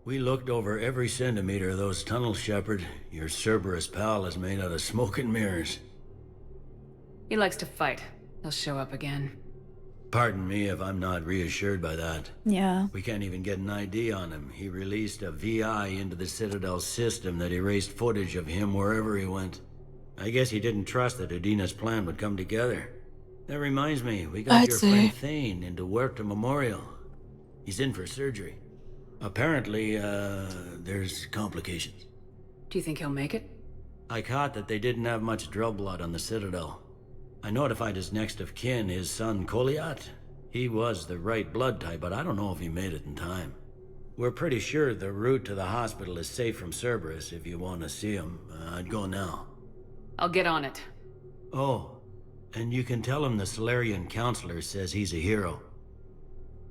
We looked over every centimeter of those tunnels, Shepard. Your Cerberus pal is made out of smoke and mirrors. He likes to fight. He'll show up again. Pardon me if I'm not reassured by that. Yeah. We can't even get an ID on him. He released a VI into the Citadel system that erased footage of him wherever he went. I guess he didn't trust that Udina's plan would come together. That reminds me, we got your friend Thane into Huerta Memorial. He's in for surgery. Apparently, there's complications. Do you think he'll make it? I caught that they didn't have much drill blood on the Citadel. I notified his next of kin, his son Koliat. He was the right blood type, but I don't know if he made it in time. We're pretty sure the route to the hospital is safe from Cerberus. If you want to see him, I'd go now. I'll get on it. Oh, and you can tell him the Solarian counselor says he's a hero.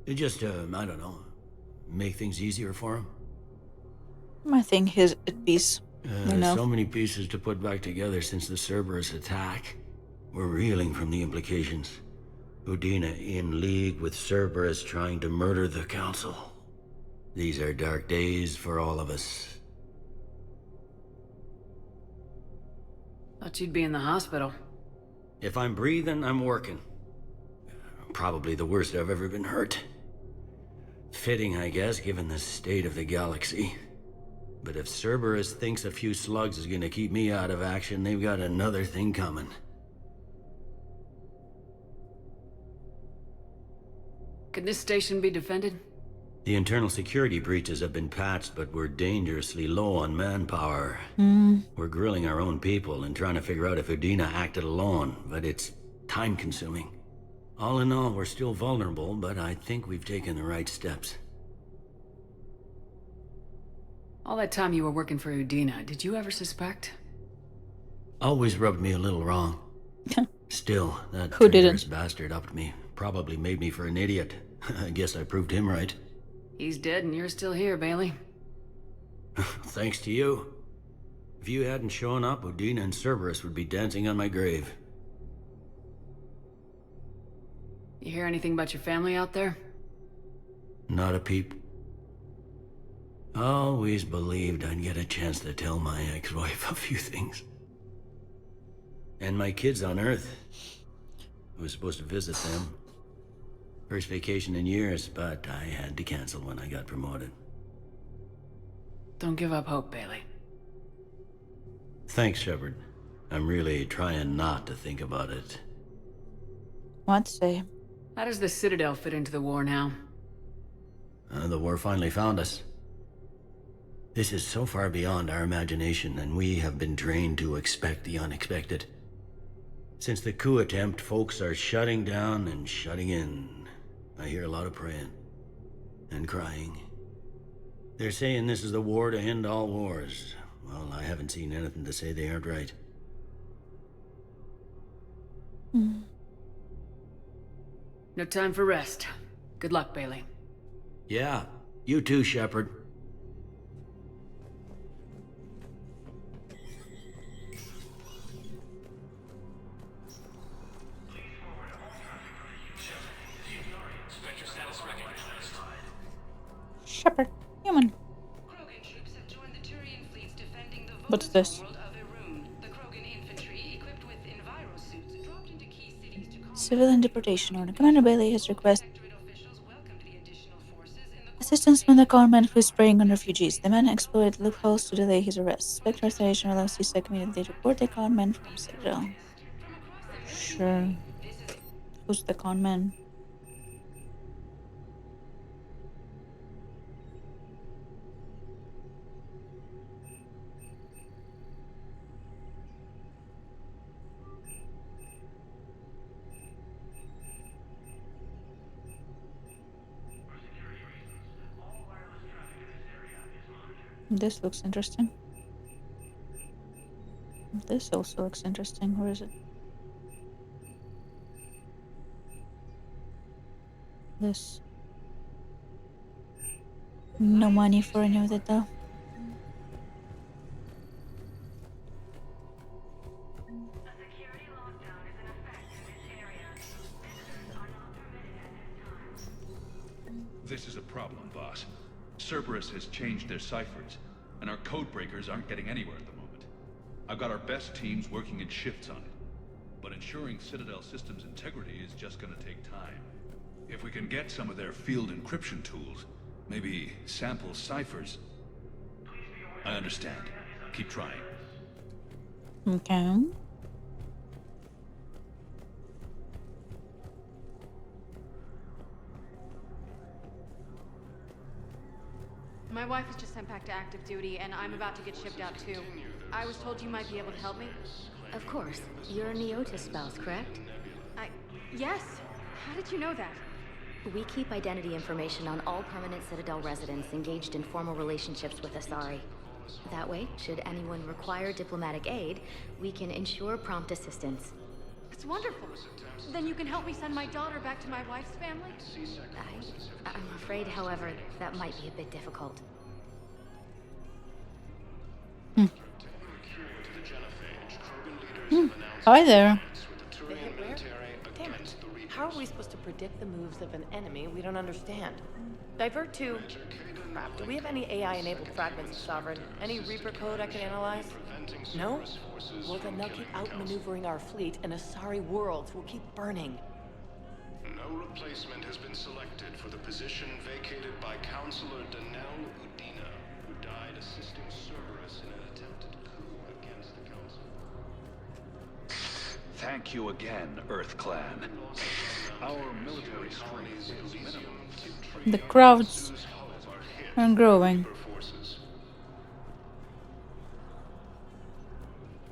It just, I don't know, make things easier for him. I think he's at peace. There's so many pieces to put back together since the Cerberus attack. We're reeling from the implications. Udina in league with Cerberus trying to murder the Council. These are dark days for all of us. Thought you'd be in the hospital. If I'm breathing, I'm working. Probably the worst I've ever been hurt. Fitting, I guess, given the state of the galaxy. But if Cerberus thinks a few slugs is gonna keep me out of action, they've got another thing coming. Can this station be defended? The internal security breaches have been patched, but we're dangerously low on manpower. We're grilling our own people and trying to figure out if Udina acted alone, but it's time-consuming. All in all, we're still vulnerable, but I think we've taken the right steps. All that time you were working for Udina, did you ever suspect? Always rubbed me a little wrong. Still, that Who traitorous didn't? bastard upped me. Probably made me for an idiot. I guess I proved him right. He's dead and you're still here, Bailey. Thanks to you. If you hadn't shown up, Udina and Cerberus would be dancing on my grave. You hear anything about your family out there? Not a peep. Always believed I'd get a chance to tell my ex-wife a few things. And my kids on Earth. I was supposed to visit them. First vacation in years, but I had to cancel when I got promoted. Don't give up hope, Bailey. Thanks, Shepard. I'm really trying not to think about it. What say? How does the Citadel fit into the war now? The war finally found us. This is so far beyond our imagination, and we have been trained to expect the unexpected. Since the coup attempt, folks are shutting down and shutting in. I hear a lot of praying and crying. They're saying this is the war to end all wars. Well, I haven't seen anything to say they aren't right. No time for rest. Good luck, Bailey. Yeah, you too, Shepard. Shepard. Human. What's this? Civilian deportation order. Commander Bailey has requested assistance from the government who is preying on refugees. The man exploited loopholes to delay his arrest. Spectre Station allows CISA immediately to report the conman from Citadel. Sure. Who's the conman? This looks interesting. This also looks interesting. Where is it? This. No money for any of it though. This is a problem, boss. Cerberus has changed their ciphers, and our code breakers aren't getting anywhere at the moment. I've got our best teams working in shifts on it, but ensuring Citadel systems integrity is just gonna take time. If we can get some of their field encryption tools, maybe sample ciphers. I understand. Keep trying. Okay. My wife was just sent back to active duty, and I'm about to get shipped out too. I was told you might be able to help me. Of course. You're a Neotis spouse, correct? Yes. How did you know that? We keep identity information on all permanent Citadel residents engaged in formal relationships with Asari. That way, should anyone require diplomatic aid, we can ensure prompt assistance. It's wonderful. Then you can help me send my daughter back to my wife's family? I'm afraid, however, that might be a bit difficult. Hi there. They hit where? Damn it. How are we supposed to predict the moves of an enemy we don't understand? Divert to... Crap, do we have any AI-enabled fragments of Sovereign? Any Reaper code I can analyze? No? Well, then they'll keep outmaneuvering our fleet, and Asari worlds will keep burning. No replacement has been selected for the position vacated by Counselor Danelle Udina, who died assisting Cerberus in an attempted coup against the Council. Thank you again, Earth Clan. Our military strength is minimum. The crowds are growing.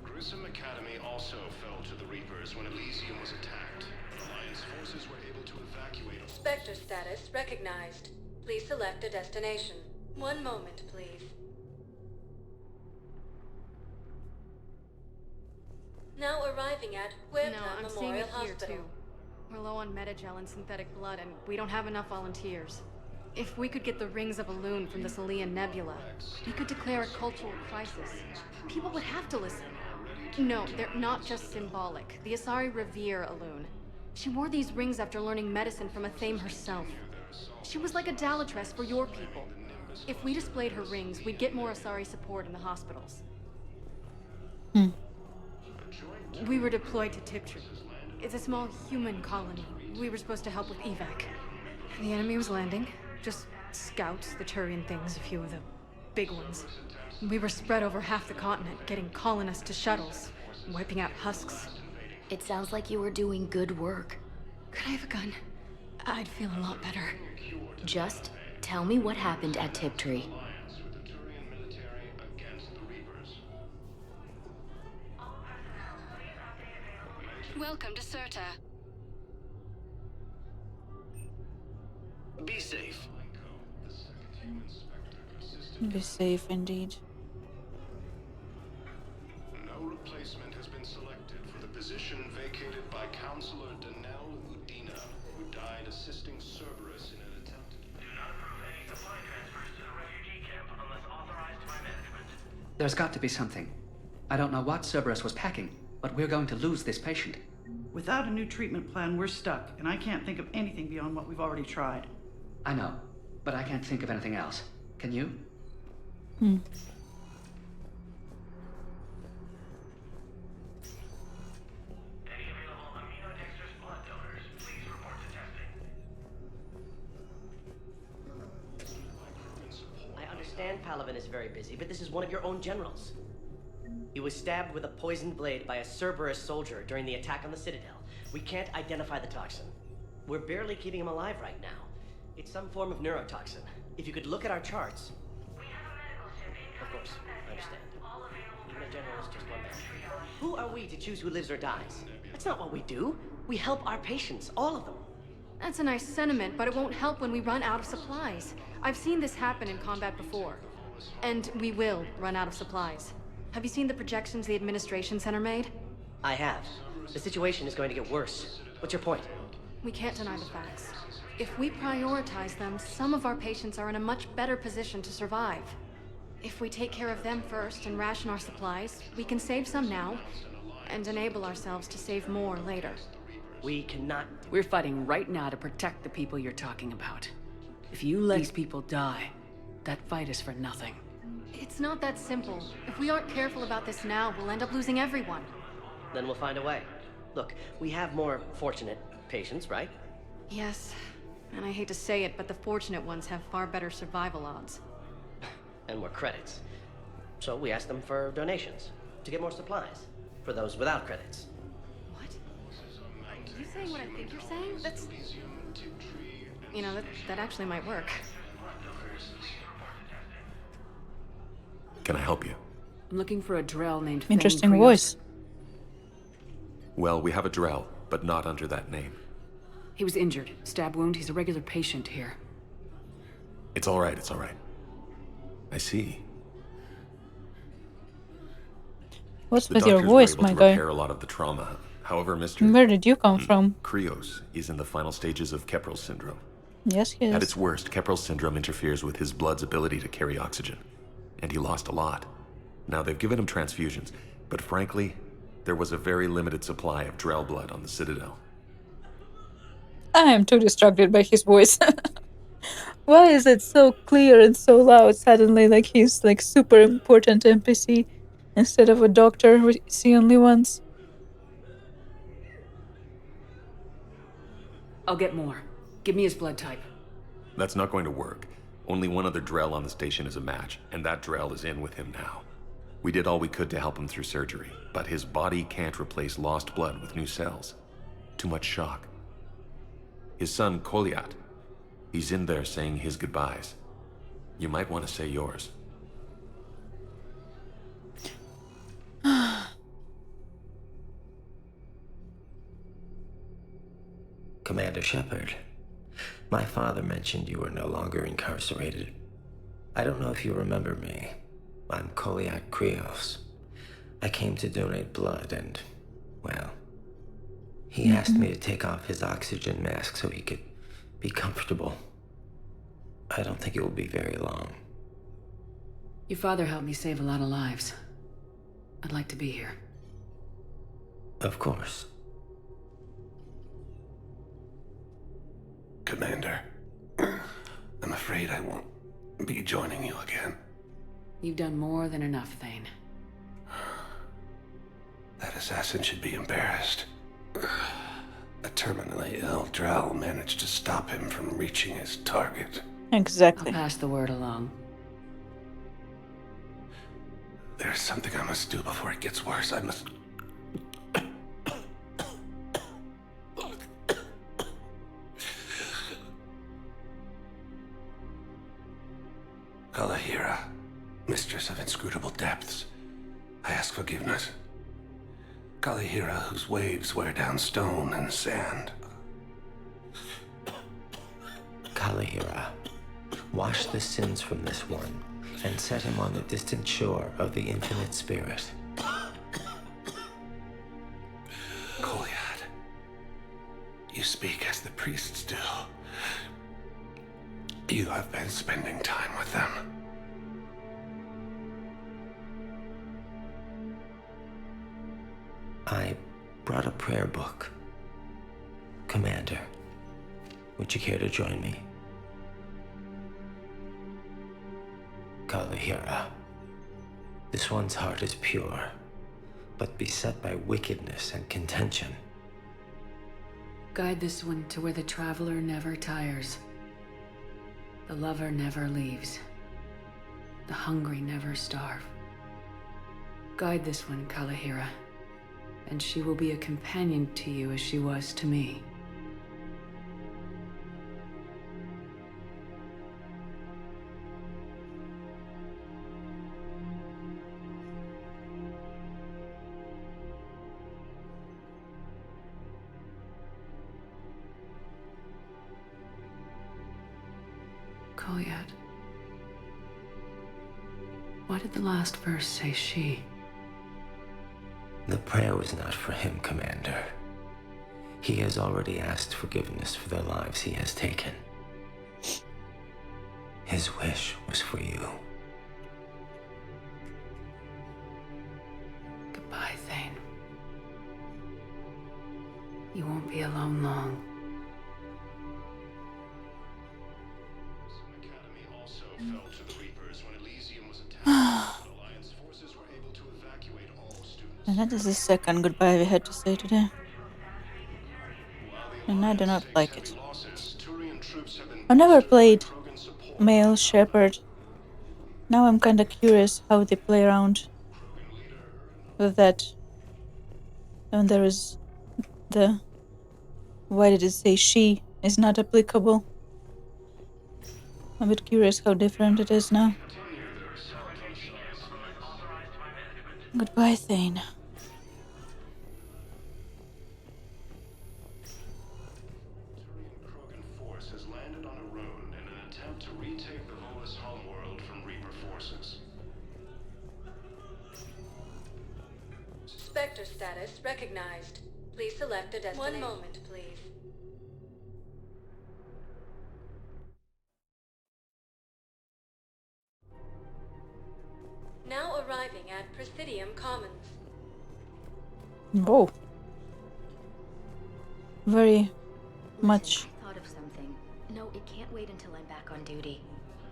Grissom Academy also fell to the Reapers when Elysium was attacked. Alliance forces were able to evacuate. Spectre status recognized. Please select a destination. One moment, please. Now arriving at No, Puebla I'm seeing Memorial it here Hospital. too. We're low on metagel and synthetic blood, and we don't have enough volunteers. If we could get the rings of Elune from the Salian Nebula, we could declare a cultural crisis. People would have to listen. No, they're not just symbolic. The Asari revere Elune. She wore these rings after learning medicine from Athame herself. She was like a Dalatress for your people. If we displayed her rings, we'd get more Asari support in the hospitals. We were deployed to Tiptree. It's a small human colony. We were supposed to help with evac. The enemy was landing. Just scouts, the Turian things, a few of the big ones. We were spread over half the continent, getting colonists to shuttles, wiping out husks. It sounds like you were doing good work. Could I have a gun? I'd feel a lot better. Just tell me what happened at Tiptree. Welcome to CERTA. Be safe. Be safe indeed. No replacement has been selected for the position vacated by Counselor Danelle Udina, who died assisting Cerberus in an attempt. Do not approve any supply transfers to the refugee camp unless authorized by management. There's got to be something. I don't know what Cerberus was packing, but we're going to lose this patient. Without a new treatment plan, we're stuck, and I can't think of anything beyond what we've already tried. I know, but I can't think of anything else. Can you? Any available amnodextrous blood donors, please report to testing. I understand Palaven is very busy, but this is one of your own generals. He was stabbed with a poisoned blade by a Cerberus soldier during the attack on the Citadel. We can't identify the toxin. We're barely keeping him alive right now. It's some form of neurotoxin. If you could look at our charts... We have a medical ship in Of course, I understand. all available. Even a general is just one man. Who are we to choose who lives or dies? That's not what we do. We help our patients, all of them. That's a nice sentiment, but it won't help when we run out of supplies. I've seen this happen in combat before. And we will run out of supplies. Have you seen the projections the administration center made? I have. The situation is going to get worse. What's your point? We can't deny the facts. If we prioritize them, some of our patients are in a much better position to survive. If we take care of them first and ration our supplies, we can save some now, and enable ourselves to save more later. We cannot... We're fighting right now to protect the people you're talking about. If you let these people die, that fight is for nothing. It's not that simple. If we aren't careful about this now, we'll end up losing everyone. Then we'll find a way. Look, we have more fortunate patients, right? Yes. And I hate to say it, but the fortunate ones have far better survival odds. And more credits. So we asked them for donations to get more supplies for those without credits. What? Are you saying what I think you're saying? That's... You know, that actually might work. Can I help you? I'm looking for a Drell named Interesting Thane voice. Well, we have a Drell, but not under that name. He was injured. Stab wound. He's a regular patient here. It's all right, it's all right. I see. What's The with your doctors voice, were my able to guy? repair a lot of the trauma. However, Mr. Where did you come from? Krios is in the final stages of Keprel's syndrome. Yes, he is. At its worst, Keprel's syndrome interferes with his blood's ability to carry oxygen. And he lost a lot. Now, they've given him transfusions, but frankly, there was a very limited supply of Drell blood on the Citadel. I am too distracted by his voice. Why is it so clear and so loud suddenly, like he's like super important NPC instead of a doctor we see only once? I'll get more. Give me his blood type. That's not going to work. Only one other Drell on the station is a match, and that Drell is in with him now. We did all we could to help him through surgery, but his body can't replace lost blood with new cells. Too much shock. His son, Koliat, he's in there saying his goodbyes. You might want to say yours. Commander Shepard, my father mentioned you were no longer incarcerated. I don't know if you remember me. I'm Koliat Krios. I came to donate blood and, well, he asked me to take off his oxygen mask so he could be comfortable. I don't think it will be very long. Your father helped me save a lot of lives. I'd like to be here. Of course. Commander, I'm afraid I won't be joining you again. You've done more than enough, Thane. That assassin should be embarrassed. A terminally ill Drell managed to stop him from reaching his target. Exactly. I'll pass the word along. There's something I must do before it gets worse. I must... Kalahira, mistress of inscrutable depths, I ask forgiveness. Kalahira, whose waves wear down stone and sand. Kalahira, wash the sins from this one and set him on the distant shore of the infinite spirit. Koliat, you speak as the priests do. You have been spending time with them. I brought a prayer book. Commander, would you care to join me? Kalahira, this one's heart is pure, but beset by wickedness and contention. Guide this one to where the traveler never tires. The lover never leaves. The hungry never starve. Guide this one, Kalahira, and she will be a companion to you as she was to me. Koliat. Why did the last verse say she? The prayer was not for him, Commander. He has already asked forgiveness for the lives he has taken. His wish was for you. Goodbye, Thane. You won't be alone long. Academy also fell to the And that is the second goodbye we had to say today. And I do not like it. I've never played male shepherd. Now I'm kinda curious how they play around with that. And there is the... Why did it say she is not applicable? I'm a bit curious how different it is now. Goodbye, Thane. Force has landed on Arun in an attempt to retake the Volus homeworld from Reaper forces. Spectre status recognized. Please select a destination. One moment, please. Now arriving at Presidium Commons. Whoa. Very much. I thought of something. No, it can't wait until I'm back on duty.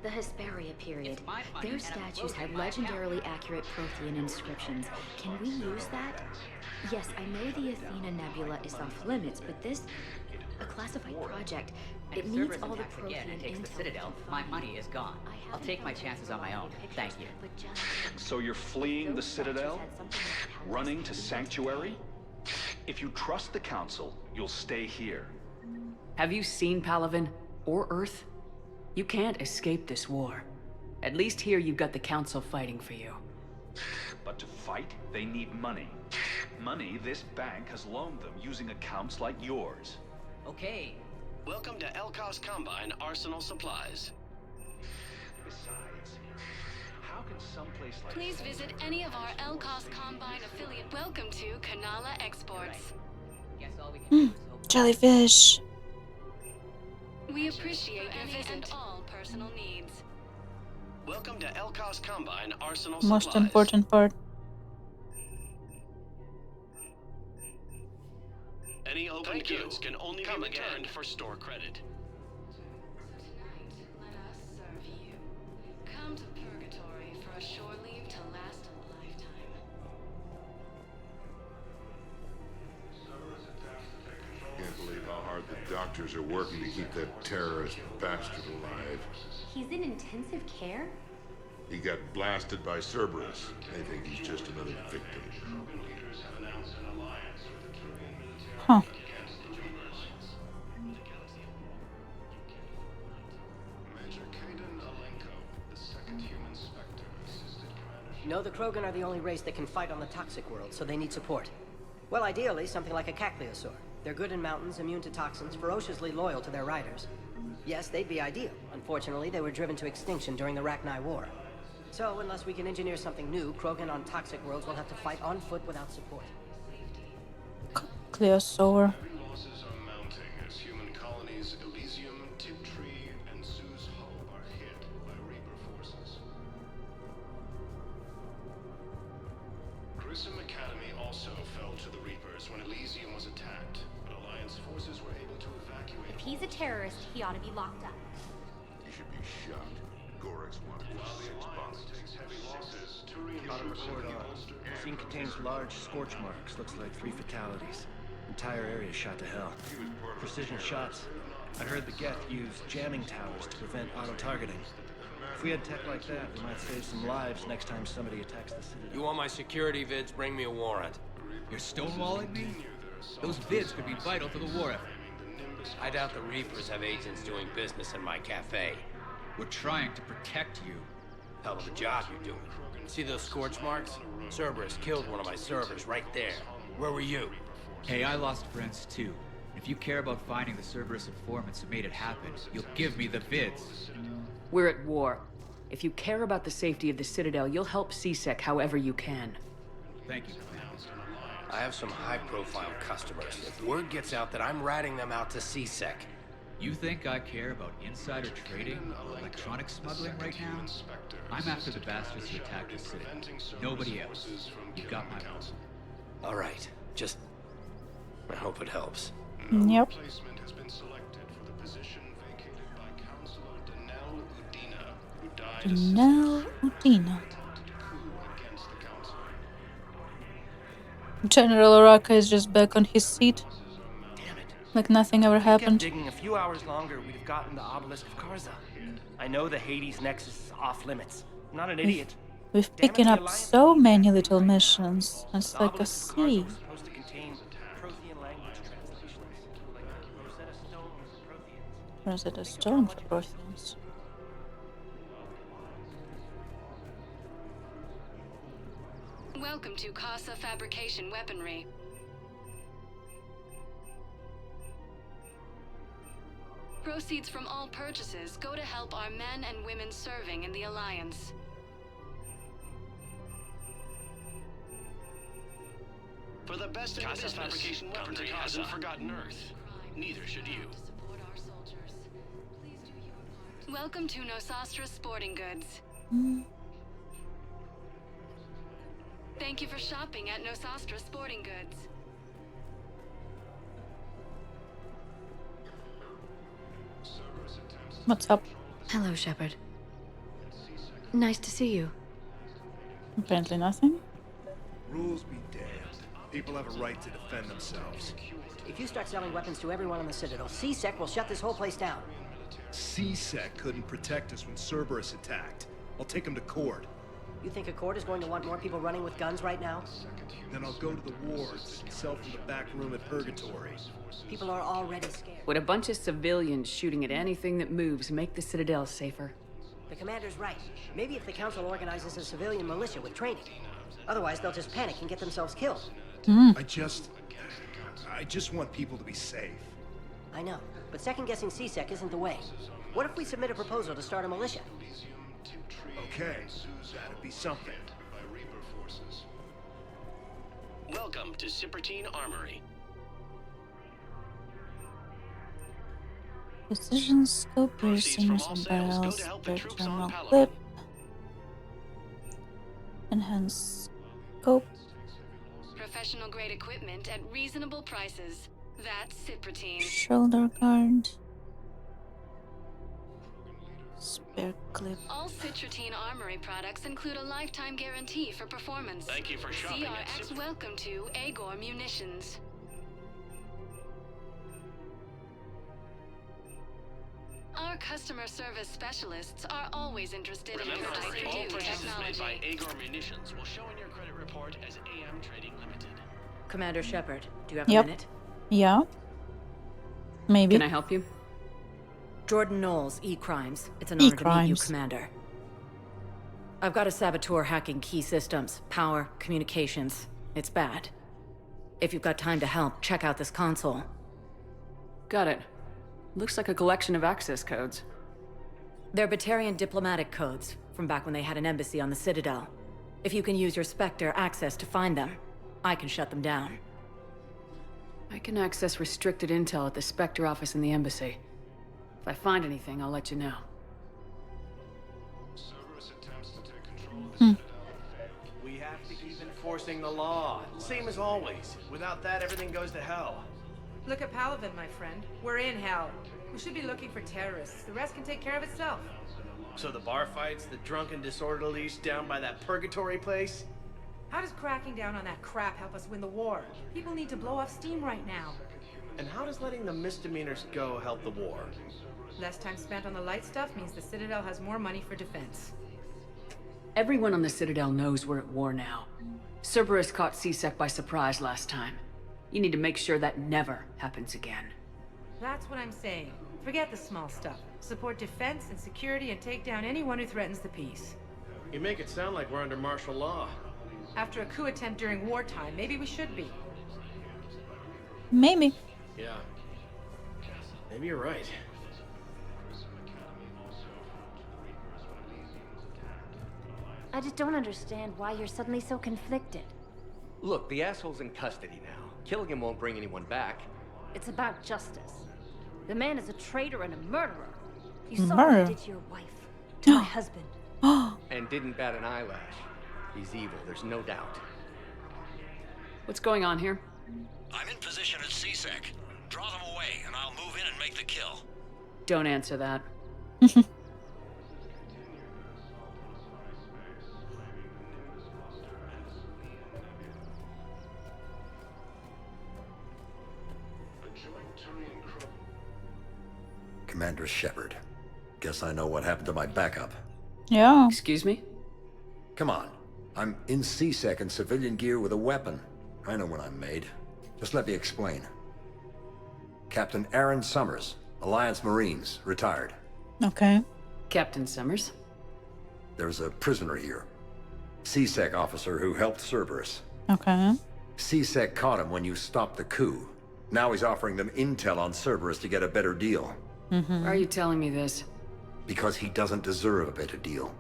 The Hesperia period. Their statues had legendarily accurate Prothean inscriptions. Can we use that? Yes, I know the Athena Nebula is off limits, but this... a classified project. It needs all the Prothean and takes intel. the Citadel, my money is gone. I'll take my chances on my own. Thank you. So you're fleeing the Citadel? Running to Sanctuary? If you trust the Council, you'll stay here. Have you seen Palaven or Earth? You can't escape this war. At least here you've got the Council fighting for you. But to fight, they need money. Money this bank has loaned them using accounts like yours. Okay. Welcome to Elkos Combine Arsenal Supplies. Besides, how can someplace like... Please visit any of our Elkos Combine affiliate. Welcome to Kanala Exports. Guess all we can do is hope... Jellyfish. We appreciate your visit and all personal needs. Welcome to Elkos Combine Arsenal Most Supplies. important part. Any opened goods can only be returned for store credit. Tonight, let us serve you. Come to Purgatory for a shore leave to last a lifetime. Can't believe how hard the doctors are working to keep that terrorist bastard alive. He's in intensive care? He got blasted by Cerberus. They think he's just another victim. Huh. No, the Krogan are the only race that can fight on the toxic world, so they need support. Well, ideally, something like a Cacliosaur. They're good in mountains, immune to toxins, ferociously loyal to their riders. Yes, they'd be ideal. Unfortunately, they were driven to extinction during the Rachni War. So, unless we can engineer something new, Krogan on toxic worlds will have to fight on foot without support. Cleosaur. Losses are mounting as human colonies Elysium, Tiptree, and Sue's Hope are hit by Reaper forces. Grissom Academy also fell to the Reapers when Elysium was attacked, but Alliance forces were able to evacuate. If he's a terrorist, he ought to be locked up. He should be shot. Gorex wanted While to the 6 Alliance boxes. takes heavy losses, Turian Auto troops report have on. bolstered. Scene contains large scorch marks. Looks like 3 fatalities. Entire area shot to hell. Precision shots. I heard the Geth use jamming towers to prevent auto-targeting. If we had tech like that, we might save some lives next time somebody attacks the Citadel. You want my security vids? Bring me a warrant. You're stonewalling me? Those vids could be vital to the war effort. I doubt the Reapers have agents doing business in my cafe. We're trying to protect you. Hell of a job you're doing. See those scorch marks? Cerberus killed one of my servers right there. Where were you? Hey, I lost friends too. If you care about finding the Cerberus informants who made it happen, you'll give me the vids. We're at war. If you care about the safety of the Citadel, you'll help CSEC however you can. Thank you, Commander. I have some high-profile customers. If word gets out that I'm ratting them out to CSEC. You think I care about insider trading or electronic smuggling right now? I'm after the bastards who attacked the Citadel. Nobody else. You got my vote. All right. Just... I hope it helps. Yep. Replacement has been selected for the position vacated by Counselor Danelle Udina, who died Danelle Udina. attempted a coup against the Council. General Oraka is just back on his seat. Like nothing ever If we kept happened. digging a few hours longer, we'd have gotten the obelisk of Karza. I know the Hades Nexus is off limits. I'm not an idiot. We've picking up so many little missions. It's like a sea. Supposed to contain Prothean language translations, like Rosetta Stone for Protheans. Rosetta Stone for Protheans. Welcome to Casa Fabrication Weaponry. Proceeds from all purchases go to help our men and women serving in the Alliance. For the best in business, fabrication weaponry hasn't forgotten Earth. Neither should you. Welcome to Nosastra Sporting Goods. Thank you for shopping at Nosastra Sporting Goods. What's up? Hello, Shepard. Nice to see you. Apparently nothing. Rules be damned. People have a right to defend themselves. If you start selling weapons to everyone on the Citadel, CSEC will shut this whole place down. CSEC couldn't protect us when Cerberus attacked. I'll take him to court. You think Accord is going to want more people running with guns right now? Then I'll go to the wards and sell from the back room at Purgatory. People are already scared. Would a bunch of civilians shooting at anything that moves make the Citadel safer? The commander's right. Maybe if the Council organizes a civilian militia with training. Otherwise, they'll just panic and get themselves killed. I just want people to be safe. I know, but second-guessing CSEC isn't the way. What if we submit a proposal to start a militia? Okay, that'd be something. Welcome to Cypertine Armory. Precision scope, piercings and barrels, spare thermal clip. Enhanced scope. Professional grade equipment at reasonable prices. That's Cypertine. Shoulder guard. Spare clip. All Cypertine Armory products include a lifetime guarantee for performance. Thank you for shopping at CRX welcome to Agor Munitions. Our customer service specialists are always interested in Remember, your all new purchases made by technology. Agor Munitions will show in your credit report as AM Trading Limited. Commander Shepard, do you have a Yep. minute? Yeah. Maybe. Can I help you? Jordan Knowles, E-Crimes. It's an honor to meet you, E-Crimes. Commander. I've got a saboteur hacking key systems, power, communications. It's bad. If you've got time to help, check out this console. Got it. Looks like a collection of access codes. They're Batarian diplomatic codes, from back when they had an embassy on the Citadel. If you can use your Spectre access to find them, I can shut them down. I can access restricted intel at the Spectre office in the embassy. If I find anything, I'll let you know. We have to keep enforcing the law. Same as always. Without that, everything goes to hell. Look at Palavin, my friend. We're in hell. We should be looking for terrorists. The rest can take care of itself. So the bar fights, the drunken disorderlies down by that purgatory place? How does cracking down on that crap help us win the war? People need to blow off steam right now. And how does letting the misdemeanors go help the war? Less time spent on the light stuff means the Citadel has more money for defense. Everyone on the Citadel knows we're at war now. Cerberus caught CSEC by surprise last time. You need to make sure that never happens again. That's what I'm saying. Forget the small stuff. Support defense and security and take down anyone who threatens the peace. You make it sound like we're under martial law. After a coup attempt during wartime, maybe we should be. Maybe. Yeah. Maybe you're right. I just don't understand why you're suddenly so conflicted. Look, the asshole's in custody now. Killing him won't bring anyone back. It's about justice. The man is a traitor and a murderer. You saw what Murder? he did to your wife, to my husband. And didn't bat an eyelash. He's evil, there's no doubt. What's going on here? I'm in position at CSEC. Draw them away, and I'll move in and make the kill. Don't answer that. Commander Shepard. Guess I know what happened to my backup. Yeah. Excuse me? Come on. I'm in C-Sec in civilian gear with a weapon. I know when I'm made. Just let me explain. Captain Aaron Summers, Alliance Marines, retired. Okay. Captain Summers? There's a prisoner here. C-Sec officer who helped Cerberus. Okay. C-Sec caught him when you stopped the coup. Now he's offering them intel on Cerberus to get a better deal. Why are you telling me this? Because he doesn't deserve a better deal.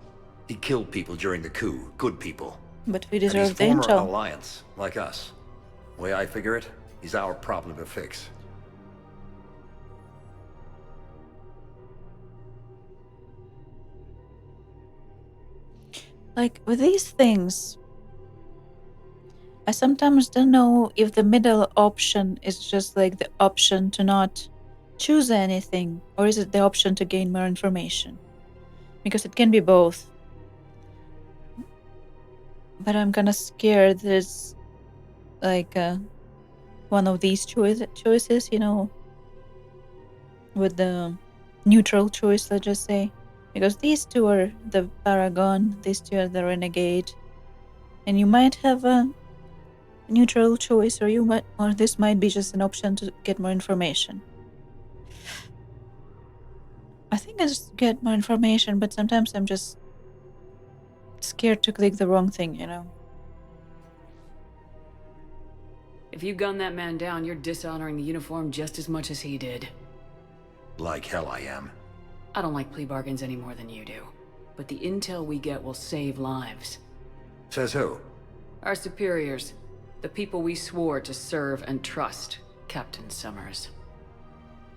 He killed people during the coup, good people. But we And he's deserve the former intel. Alliance, like us. The way I figure it, he's our problem to fix. Like, with these things, I sometimes don't know if the middle option is just like the option to not choose anything, or is it the option to gain more information? Because it can be both. But I'm kinda scared that it's like one of these choices, you know, with the neutral choice, let's just say. Because these two are the Paragon, these two are the Renegade. And you might have a neutral choice, or this might be just an option to get more information. I think I just get more information, but sometimes I'm just scared to click the wrong thing, you know. If you gun that man down, you're dishonoring the uniform just as much as he did. Like hell I am. I don't like plea bargains any more than you do. But the intel we get will save lives. Says who? Our superiors. The people we swore to serve and trust, Captain Summers.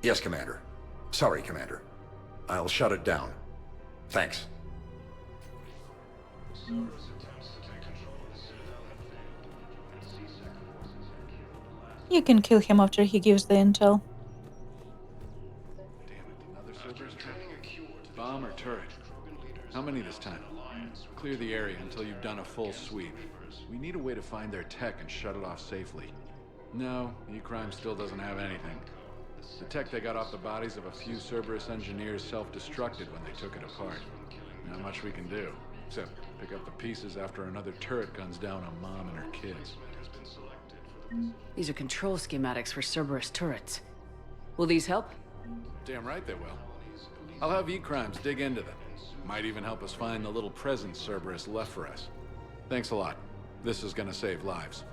Yes, Commander. Sorry, Commander. I'll shut it down. Thanks. You can kill him after he gives the intel. Bomb or turret? How many this time? Clear the area until you've done a full sweep. We need a way to find their tech and shut it off safely. No, E-Crime still doesn't have anything. The tech they got off the bodies of a few Cerberus engineers self-destructed when they took it apart. Not much we can do, except pick up the pieces after another turret guns down on Mom and her kids. These are control schematics for Cerberus turrets. Will these help? Damn right they will. I'll have E-Crimes dig into them. Might even help us find the little presents Cerberus left for us. Thanks a lot. This is gonna save lives.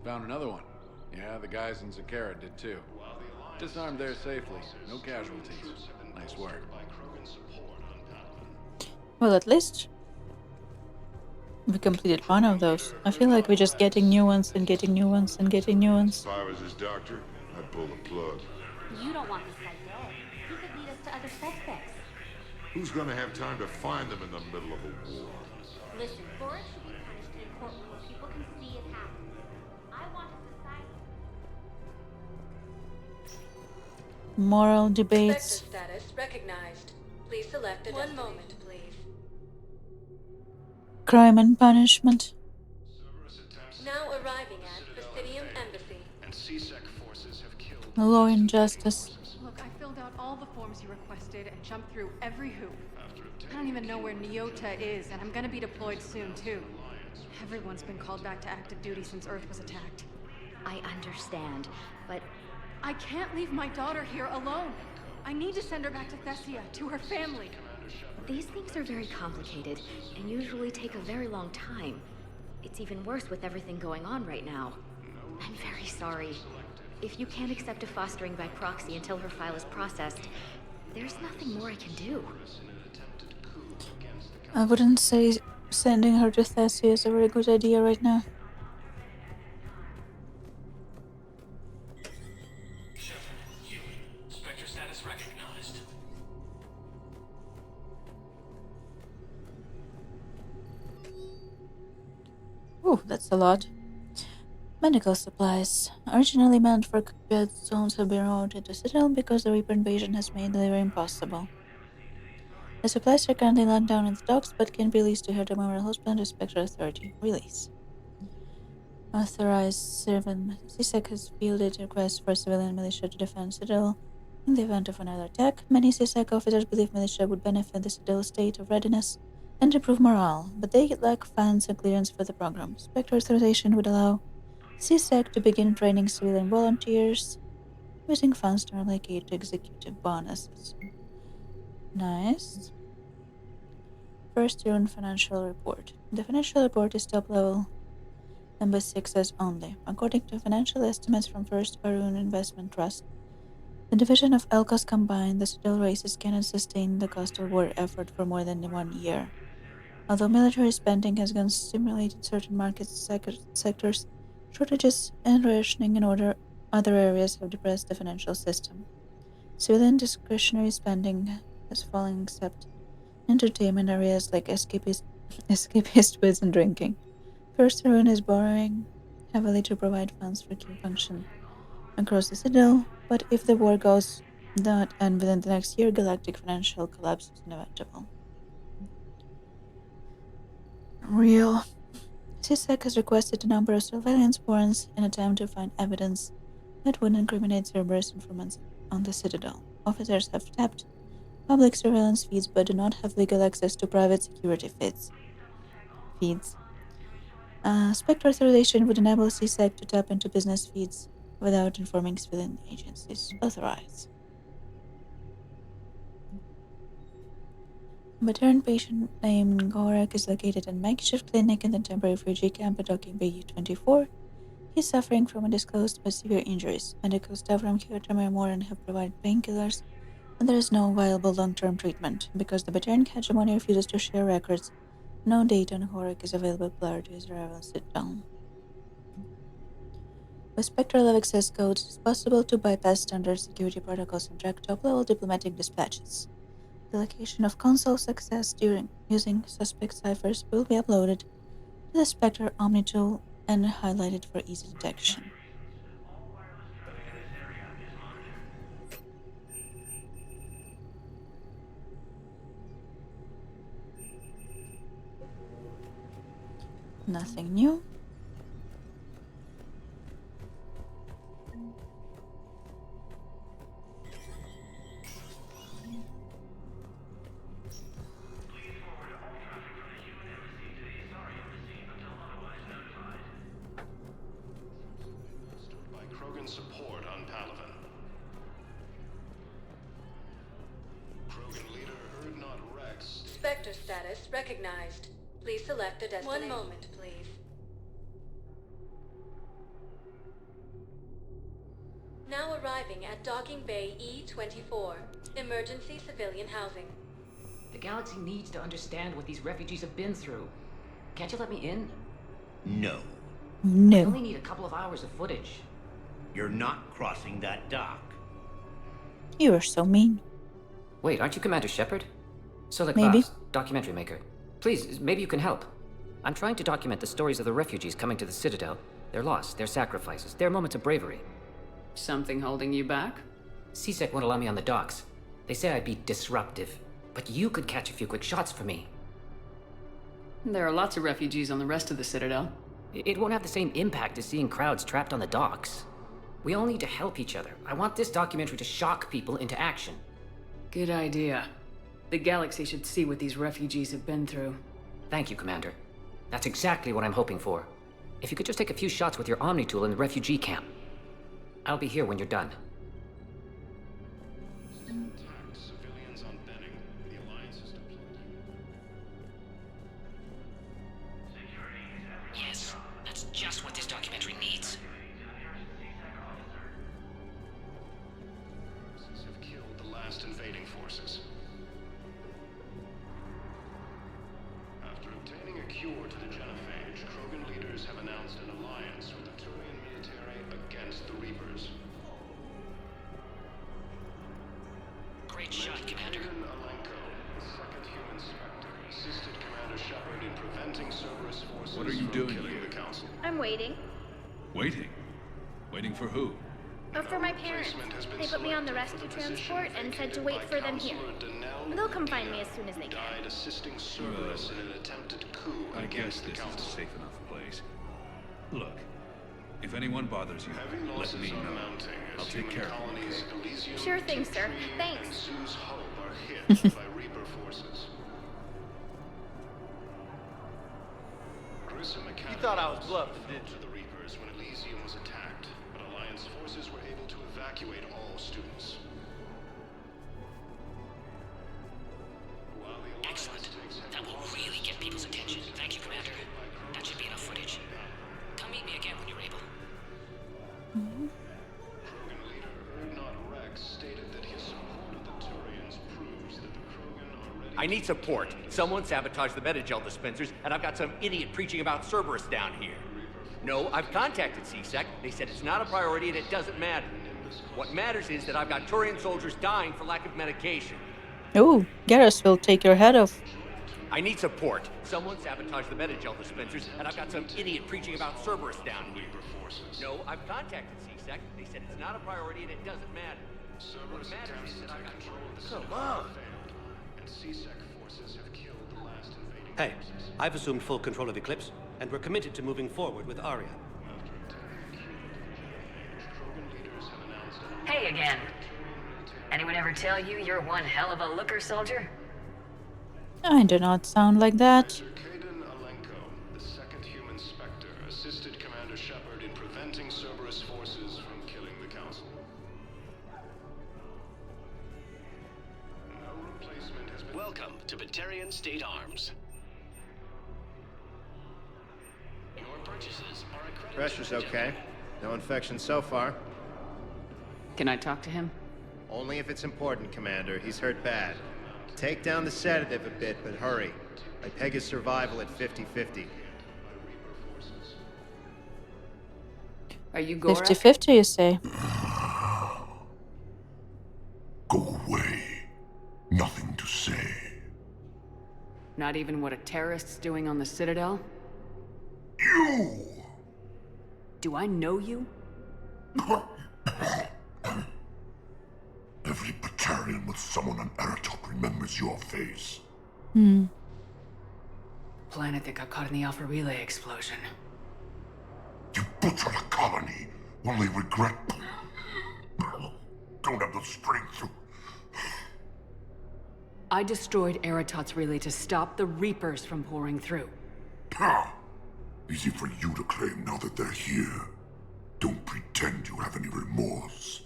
Found another one. Yeah, the guys in Zakara did too. Disarmed there safely. No casualties. Nice work. Well, at least we completed one of those. I feel like we're just getting new ones and getting new ones and getting new ones. If I was his doctor, I'd pull the plug. You don't want this guy dead. He could lead us to other suspects. Who's gonna have time to find them in the middle of a war? Listen, Boris should be punished in a courtroom where people can see it happen. I want a society. Moral debates. Spectre status recognized. Please select a One moment, please. Crime and punishment. Now arriving at Presidium Embassy. And C-Sec forces have killed. Law and justice. Look, I filled out all the forms you requested and jumped through every hoop. I don't even know where Nyota is, and I'm gonna be deployed soon, too. Everyone's been called back to active duty since Earth was attacked. I understand, but I can't leave my daughter here alone. I need to send her back to Thessia, to her family. these things are very complicated and usually take a very long time. It's even worse with everything going on right now. I'm very sorry. If you can't accept a fostering by proxy until her file is processed, there's nothing more I can do. I wouldn't say sending her to Thessia is a very good idea right now. Spectre status recognized. Ooh, that's a lot. Medical supplies. Originally meant for combat zones have been routed to Citadel because the Reaper invasion has made delivery impossible. The supplies are currently locked down in the docks, but can be released to Herta Memorial Hospital under Spectre Authority. Release. Authorized civilian CSEC has fielded requests for civilian militia to defend Citadel in the event of another attack. Many CSEC officers believe militia would benefit the Citadel's state of readiness and improve morale, but they lack funds and clearance for the program. Spectre authorization would allow CSEC to begin training civilian volunteers using funds to allocate to executive bonuses. Nice. First year on financial report. The financial report is top level number 6 only. According to financial estimates from First Barun Investment Trust, the division of Elcos combined, the Citadel races cannot sustain the cost of war effort for more than 1 year. Although military spending has stimulated certain market sectors, shortages and rationing in other areas have depressed the financial system. Civilian discretionary spending has fallen except in entertainment areas like escapist foods and drinking. First Barun is borrowing heavily to provide funds for key function across the Citadel, but if the war goes not end within the next year, galactic financial collapse is inevitable. Real. CSEC has requested a number of surveillance warrants in an attempt to find evidence that would incriminate Cerberus informants on the Citadel. Officers have tapped public surveillance feeds but do not have legal access to private security feeds. Spectre authorization would enable CSEC to tap into business feeds without informing civilian agencies. Authorized. A veteran patient named Gorak is located in a makeshift clinic in the temporary refugee camp at Docking Bay U-24. He is suffering from undisclosed but severe injuries. Medical staff from Kyoto and Moran have provided painkillers, but there is no viable long-term treatment. Because the veteran hegemony refuses to share records, no data on Gorak is available prior to his arrival in Citadel. With Spectral access codes, it is possible to bypass standard security protocols and track top-level diplomatic dispatches. The location of console success using suspect ciphers will be uploaded to the Spectre Omni tool and highlighted for easy detection. Nothing new. Support on Palaven. Krogan leader Erdnot Rex. Spectre status recognized. Please select a destination. 1 moment, please. Now arriving at Docking Bay E-24. Emergency civilian housing. The galaxy needs to understand what these refugees have been through. Can't you let me in? No. No. I only need a couple of hours of footage. You're not crossing that dock. You are so mean. Wait, aren't you Commander Shepard? Solik Maybe. Voss, documentary maker. Please, maybe you can help. I'm trying to document the stories of the refugees coming to the Citadel. Their loss, their sacrifices, their moments of bravery. Something holding you back? CSEC won't allow me on the docks. They say I'd be disruptive. But you could catch a few quick shots for me. There are lots of refugees on the rest of the Citadel. It won't have the same impact as seeing crowds trapped on the docks. We all need to help each other. I want this documentary to shock people into action. Good idea. The galaxy should see what these refugees have been through. Thank you, Commander. That's exactly what I'm hoping for. If you could just take a few shots with your Omni tool in the refugee camp. I'll be here when you're done. Civilians on Benning. The Alliance is deployed. Yes, that's just what this documentary needs. Have killed the last invading forces. After obtaining a cure to the genophage, Krogan leaders have announced an alliance with the Turian military against the Reapers. Great shot, Commander. Alenko, the second human Spectre, assisted Commander Shepard in preventing Cerberus forces What are you from doing killing here? the Council. I'm waiting. Waiting? Waiting for who? For my parents. They put me on the rescue transport and said to wait for them here. They'll come find me as soon as they can. Died assisting Cerberus in an attempted coup I guess against the this is a Council. safe enough place. Look, If anyone bothers you, let me know. I'll take care of them, okay? Sure thing, sir. Thanks. You thought I was bluffing, didn't you? The Reapers when Elysium was attacked, but Alliance forces were able to evacuate all students. Excellent. That will really get people's attention. Thank you, Commander. That should be enough footage. Come meet me again when you're able. Krogan leader Erdnot Rex stated that his support of the Turians proves that the Krogan are ready. I need support. Someone sabotaged the Metagel dispensers, and I've got some idiot preaching about Cerberus down here. No, I've contacted CSEC. They said it's not a priority and it doesn't matter. What matters is that I've got Turian soldiers dying for lack of medication. Oh, Garrus will take your head off. I need support. Someone sabotaged the Metagel dispensers, and I've got some idiot preaching about Cerberus down here. No, I've contacted CSEC. They said it's not a priority and it doesn't matter. What matters is that I've got control. Come on. And CSEC forces have killed the last invading. Hey, I've assumed full control of Eclipse, and we're committed to moving forward with Arya. Hey again. Anyone ever tell you you're one hell of a looker, soldier? I do not sound like that. The second human Spectre assisted Commander Shepard in preventing Cerberus forces from killing the Council. No replacement has been... Welcome to Batarian State Arms. Your purchases are accredited. Pressure's okay. No infection so far. Can I talk to him? Only if it's important, Commander. He's hurt bad. Take down the sedative a bit, but hurry. I peg his survival at 50-50. Are you Gorak? 50-50, you say? Go away. Nothing to say. Not even what a terrorist's doing on the Citadel? You! Do I know you? Every Batarian with someone on Aratok remembers your face. Planet that got caught in the Alpha Relay explosion. You butchered a colony, only regret... Don't have the strength to... I destroyed Eratot's relay to stop the Reapers from pouring through. Easy for you to claim now that they're here. Don't pretend you have any remorse.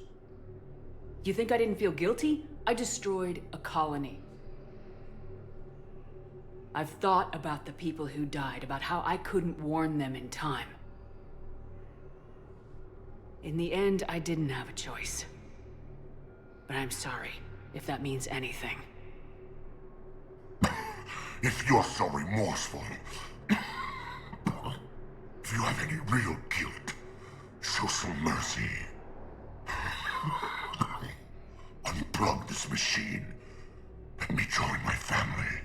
You think I didn't feel guilty? I destroyed a colony. I've thought about the people who died, about how I couldn't warn them in time. In the end, I didn't have a choice. But I'm sorry, if that means anything. If you're so remorseful, if you have any real guilt, show some mercy. Unplug this machine. Let me join my family.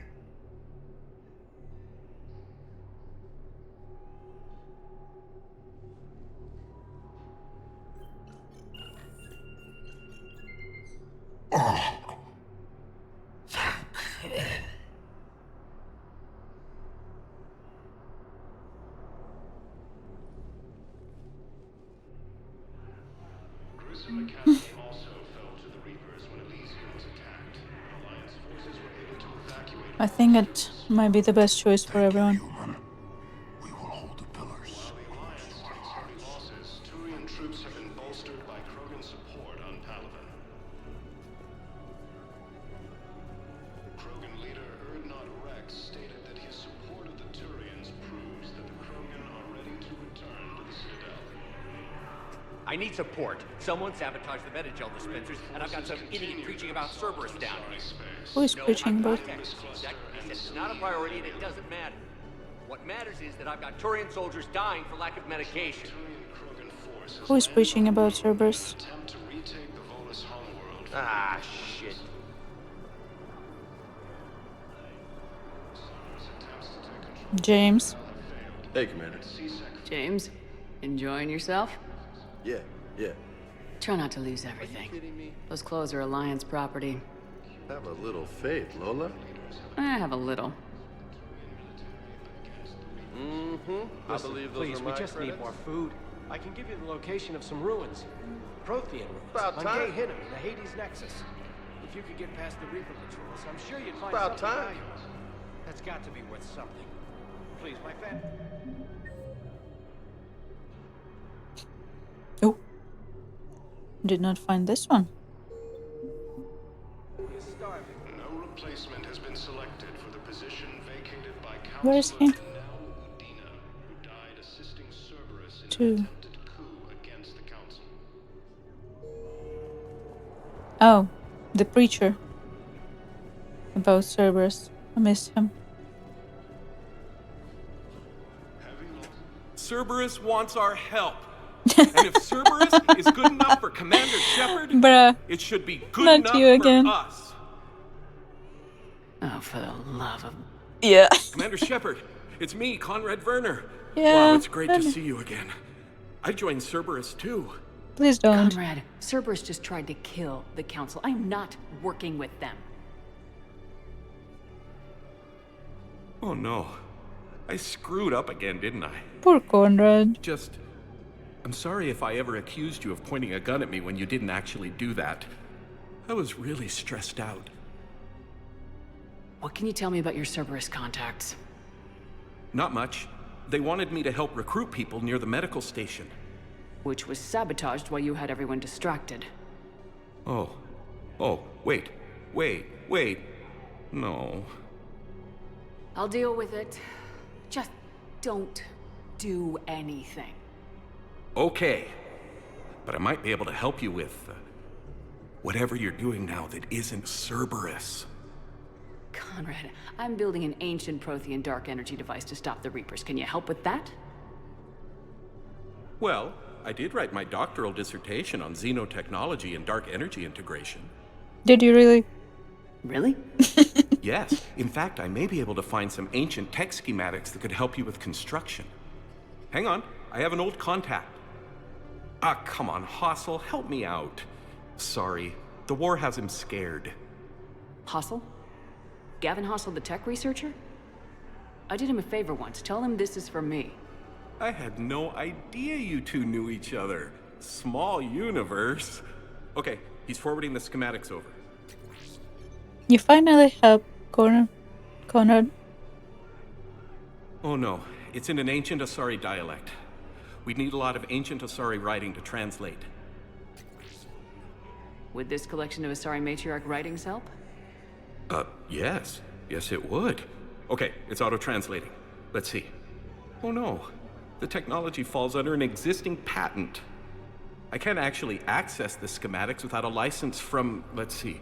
Grissom Academy also fell to the Reapers when Elysium was attacked. Alliance forces were able to evacuate... I think it might be the best choice for everyone. We will hold the pillars. While the Alliance takes heavy losses, Turian troops have been bolstered by Krogan support on Palaven. Krogan leader Erdnot Rex stated that his support of the Turians proves that the Krogan are ready to return to the Citadel. I need support. Someone sabotaged the Metagel dispensers, and I've got some idiot preaching about Cerberus down here. Who is preaching about? It's not a priority and it doesn't matter. What matters is that I've got Turian soldiers dying for lack of medication. Who is preaching about Cerberus? Ah, shit. James. Hey, Commander. James, enjoying yourself? Yeah. Try not to lose everything. Those clothes are Alliance property. Have a little faith, Lola. I have a little. I believe those please, are we my just need credits. more food. I can give you the location of some ruins. Prothean ruins. About on time. Kei Hinnom in the Hades Nexus. If you could get past the Reaper patrols, I'm sure you'd find About something time. valuable. That's got to be worth something. Please, my fan. Oh. Did not find this one. No replacement has been selected for the position vacated by Where is Counselor he? Udina, who died assisting Cerberus in Two. an attempted coup against the Council. Oh, the preacher. About Cerberus. I missed him. Cerberus wants our help. And if Cerberus is good enough for Commander Shepard, Bruh. it should be good Not enough you again. for us. Oh, for the love of... Yeah. Commander Shepard, it's me, Conrad Werner. Yeah, Wow, it's great to Werner. see you again. I joined Cerberus too. Please don't. Conrad, Cerberus just tried to kill the Council. I'm not working with them. Oh no. I screwed up again, didn't I? Poor Conrad. I'm sorry if I ever accused you of pointing a gun at me when you didn't actually do that. I was really stressed out. What can you tell me about your Cerberus contacts? Not much. They wanted me to help recruit people near the medical station. Which was sabotaged while you had everyone distracted. Oh, wait. No. I'll deal with it. Just don't do anything. Okay. But I might be able to help you with whatever you're doing now that isn't Cerberus. Conrad, I'm building an ancient Prothean dark energy device to stop the Reapers. Can you help with that? Well, I did write my doctoral dissertation on xenotechnology and dark energy integration. Did you really? Really? Yes. In fact, I may be able to find some ancient tech schematics that could help you with construction. Hang on. I have an old contact. Ah, come on, Hossel, help me out. Sorry. The war has him scared. Hossel? Gavin Hossel, the tech researcher? I did him a favor once. Tell him this is for me. I had no idea you two knew each other. Small universe. Okay, he's forwarding the schematics over. You finally helped Conrad. Oh no, it's in an ancient Asari dialect. We'd need a lot of ancient Asari writing to translate. Would this collection of Asari matriarch writings help? Yes. Yes, it would. Okay, it's auto-translating. Let's see. Oh no, the technology falls under an existing patent. I can't actually access the schematics without a license from, let's see,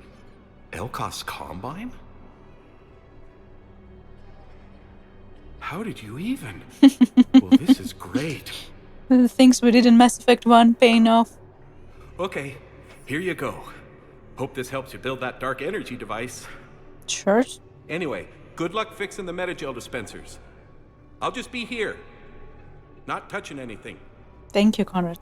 Elkos Combine? How did you even? Well, this is great. The things we did in Mass Effect 1 paying off. Okay, here you go. Hope this helps you build that dark energy device. Sure. Anyway, good luck fixing the metagel dispensers. I'll just be here. Not touching anything. Thank you, Conrad.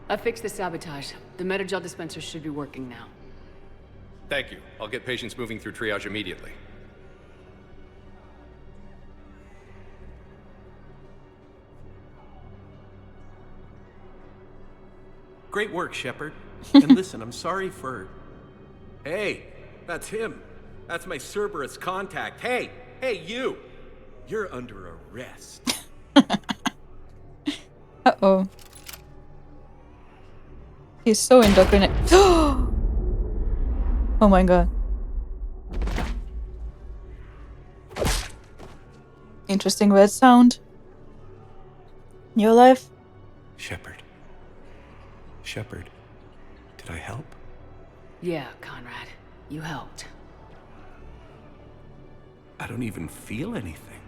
I fixed the sabotage. The metagel dispensers should be working now. Thank you. I'll get patients moving through triage immediately. Great work, Shepard. And listen, I'm sorry for... Hey, that's him. That's my Cerberus contact. Hey, you! You're under arrest. Uh-oh. He's so indoctrinated. Oh my god. Interesting red sound. Your life? Shepard. Shepard, did I help? Yeah, Conrad. You helped. I don't even feel anything.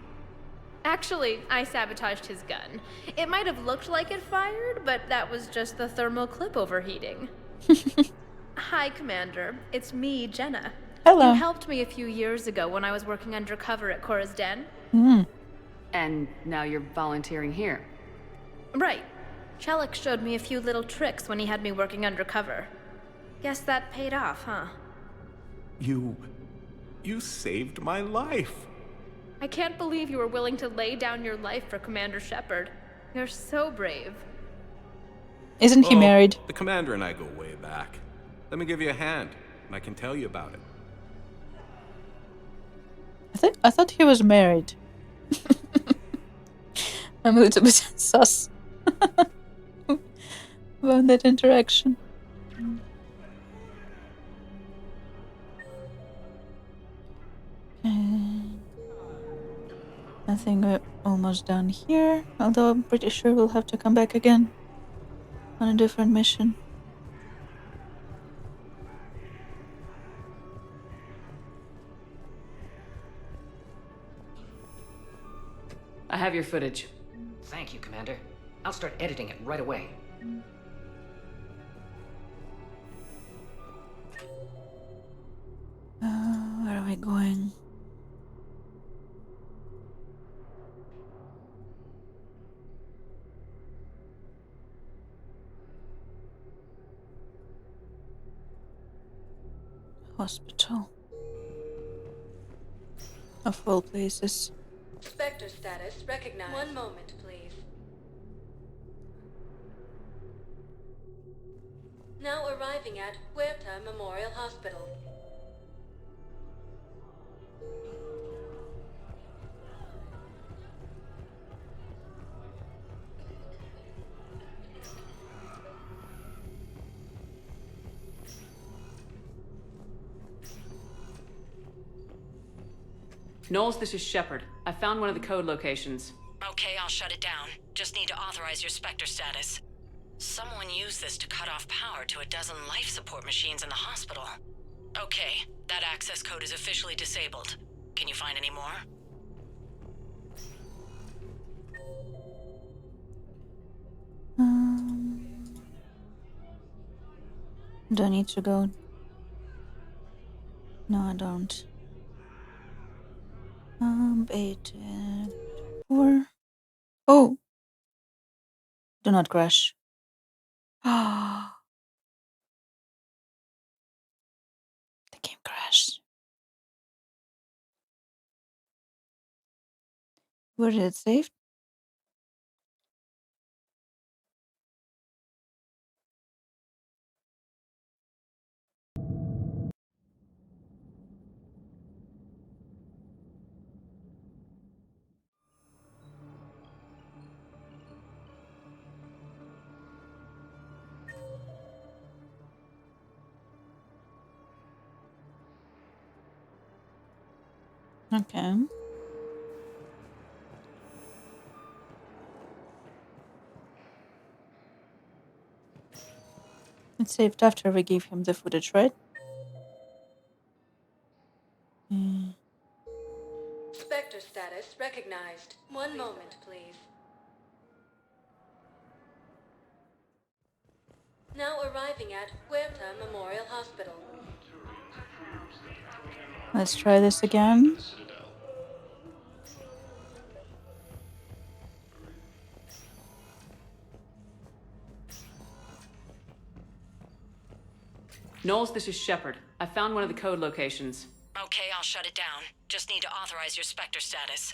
Actually, I sabotaged his gun. It might have looked like it fired, but that was just the thermal clip overheating. Hi, Commander. It's me, Jenna. Hello. You helped me a few years ago when I was working undercover at Cora's Den. And now you're volunteering here. Right. Chelik showed me a few little tricks when he had me working undercover. Guess that paid off, huh? You saved my life. I can't believe you were willing to lay down your life for Commander Shepard. You're so brave. Isn't he married? The commander and I go way back. Let me give you a hand, and I can tell you about it. I thought he was married. I'm a little bit sus about that interaction. I think we're almost done here, although I'm pretty sure we'll have to come back again on a different mission. I have your footage. Thank you, Commander. I'll start editing it right away. Where are we going? Hospital. Of all places. Spectre status recognized. One moment, please. Now arriving at Huerta Memorial Hospital. Knowles, this is Shepard. I found one of the code locations. Okay, I'll shut it down. Just need to authorize your Spectre status. Someone used this to cut off power to a dozen life support machines in the hospital. Okay, that access code is officially disabled. Can you find any more? Do I need to go? No, I don't. 8 4. Oh! Do not crash. Ah! The game crashed. Where did it save? Okay. It saved after we gave him the footage, right? Spectre status recognized. One moment, please. Now arriving at Huerta Memorial Hospital. Let's try this again. Knowles, this is Shepard. I found one of the code locations. Okay, I'll shut it down. Just need to authorize your Spectre status.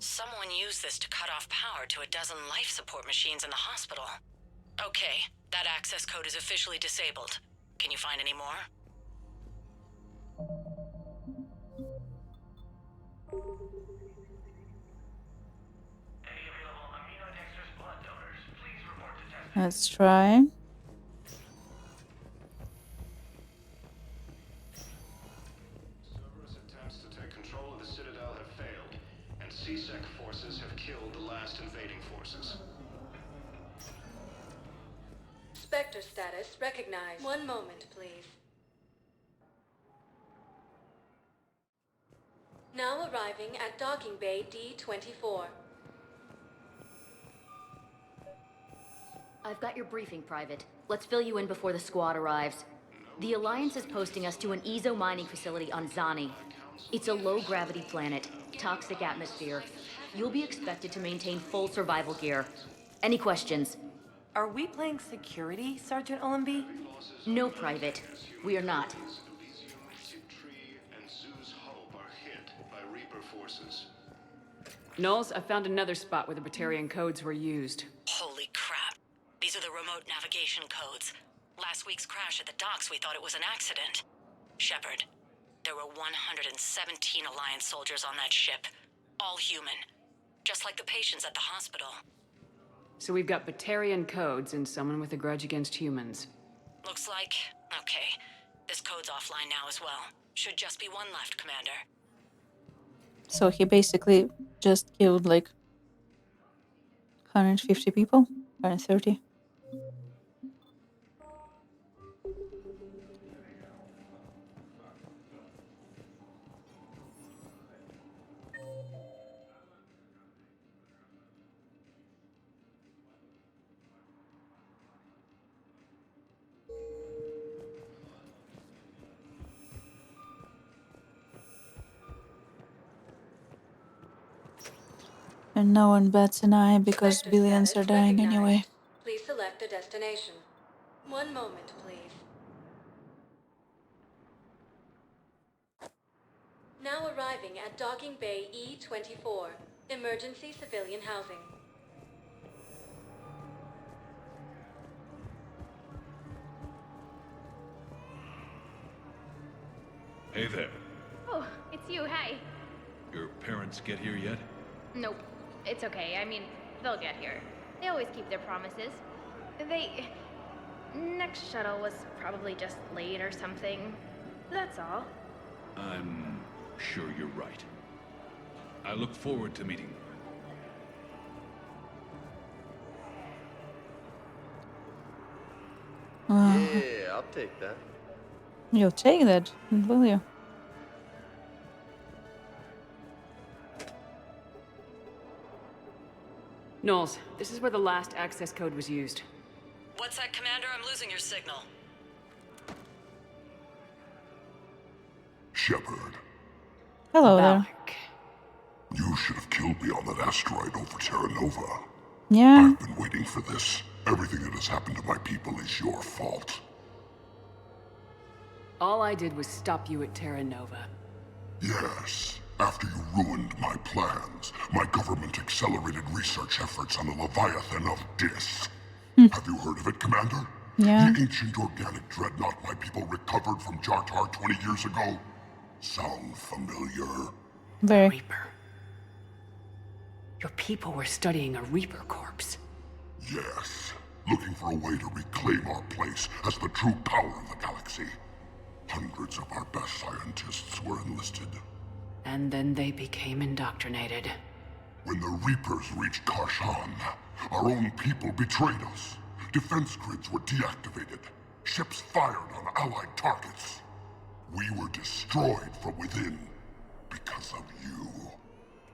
Someone used this to cut off power to a dozen life support machines in the hospital. Okay, that access code is officially disabled. Can you find any more? Let's try. Cerberus attempts to take control of the Citadel have failed, and CSEC Spectre status recognized. One moment, please. Now arriving at docking bay D-24. I've got your briefing, Private. Let's fill you in before the squad arrives. The Alliance is posting us to an EZO mining facility on Zani. It's a low-gravity planet, toxic atmosphere. You'll be expected to maintain full survival gear. Any questions? Are we playing security, Sergeant Ullenby? No, Private. We are not. Knowles, I found another spot where the Batarian codes were used. Holy crap. These are the remote navigation codes. Last week's crash at the docks, we thought it was an accident. Shepard, there were 117 Alliance soldiers on that ship. All human. Just like the patients at the hospital. So we've got Batarian codes and someone with a grudge against humans. Looks like... okay. This code's offline now as well. Should just be one left, Commander. So he basically just killed like 150 people, 130. And no one bats an eye because billions are dying anyway. Please select a destination. One moment, please. Now arriving at docking bay E-24, emergency civilian housing. Hey there. Oh, it's you. Hi. Your parents get here yet? Nope. It's okay. I mean, they'll get here. They always keep their promises. Next shuttle was probably just late or something. That's all. I'm sure you're right. I look forward to meeting you. Yeah, I'll take that. You'll take that, will you? Knowles, this is where the last access code was used. What's that, Commander? I'm losing your signal. Shepard. Hello there. You should have killed me on that asteroid over Terra Nova. Yeah. I've been waiting for this. Everything that has happened to my people is your fault. All I did was stop you at Terra Nova. Yes. After you ruined my plans, my government accelerated research efforts on the Leviathan of Dis. Have you heard of it, Commander? Yeah. The ancient organic dreadnought my people recovered from Jartar 20 years ago? Sound familiar? Very. Reaper. Your people were studying a Reaper corpse. Yes. Looking for a way to reclaim our place as the true power of the galaxy. Hundreds of our best scientists were enlisted. And then they became indoctrinated. When the Reapers reached Karshan, our own people betrayed us. Defense grids were deactivated. Ships fired on Allied targets. We were destroyed from within because of you.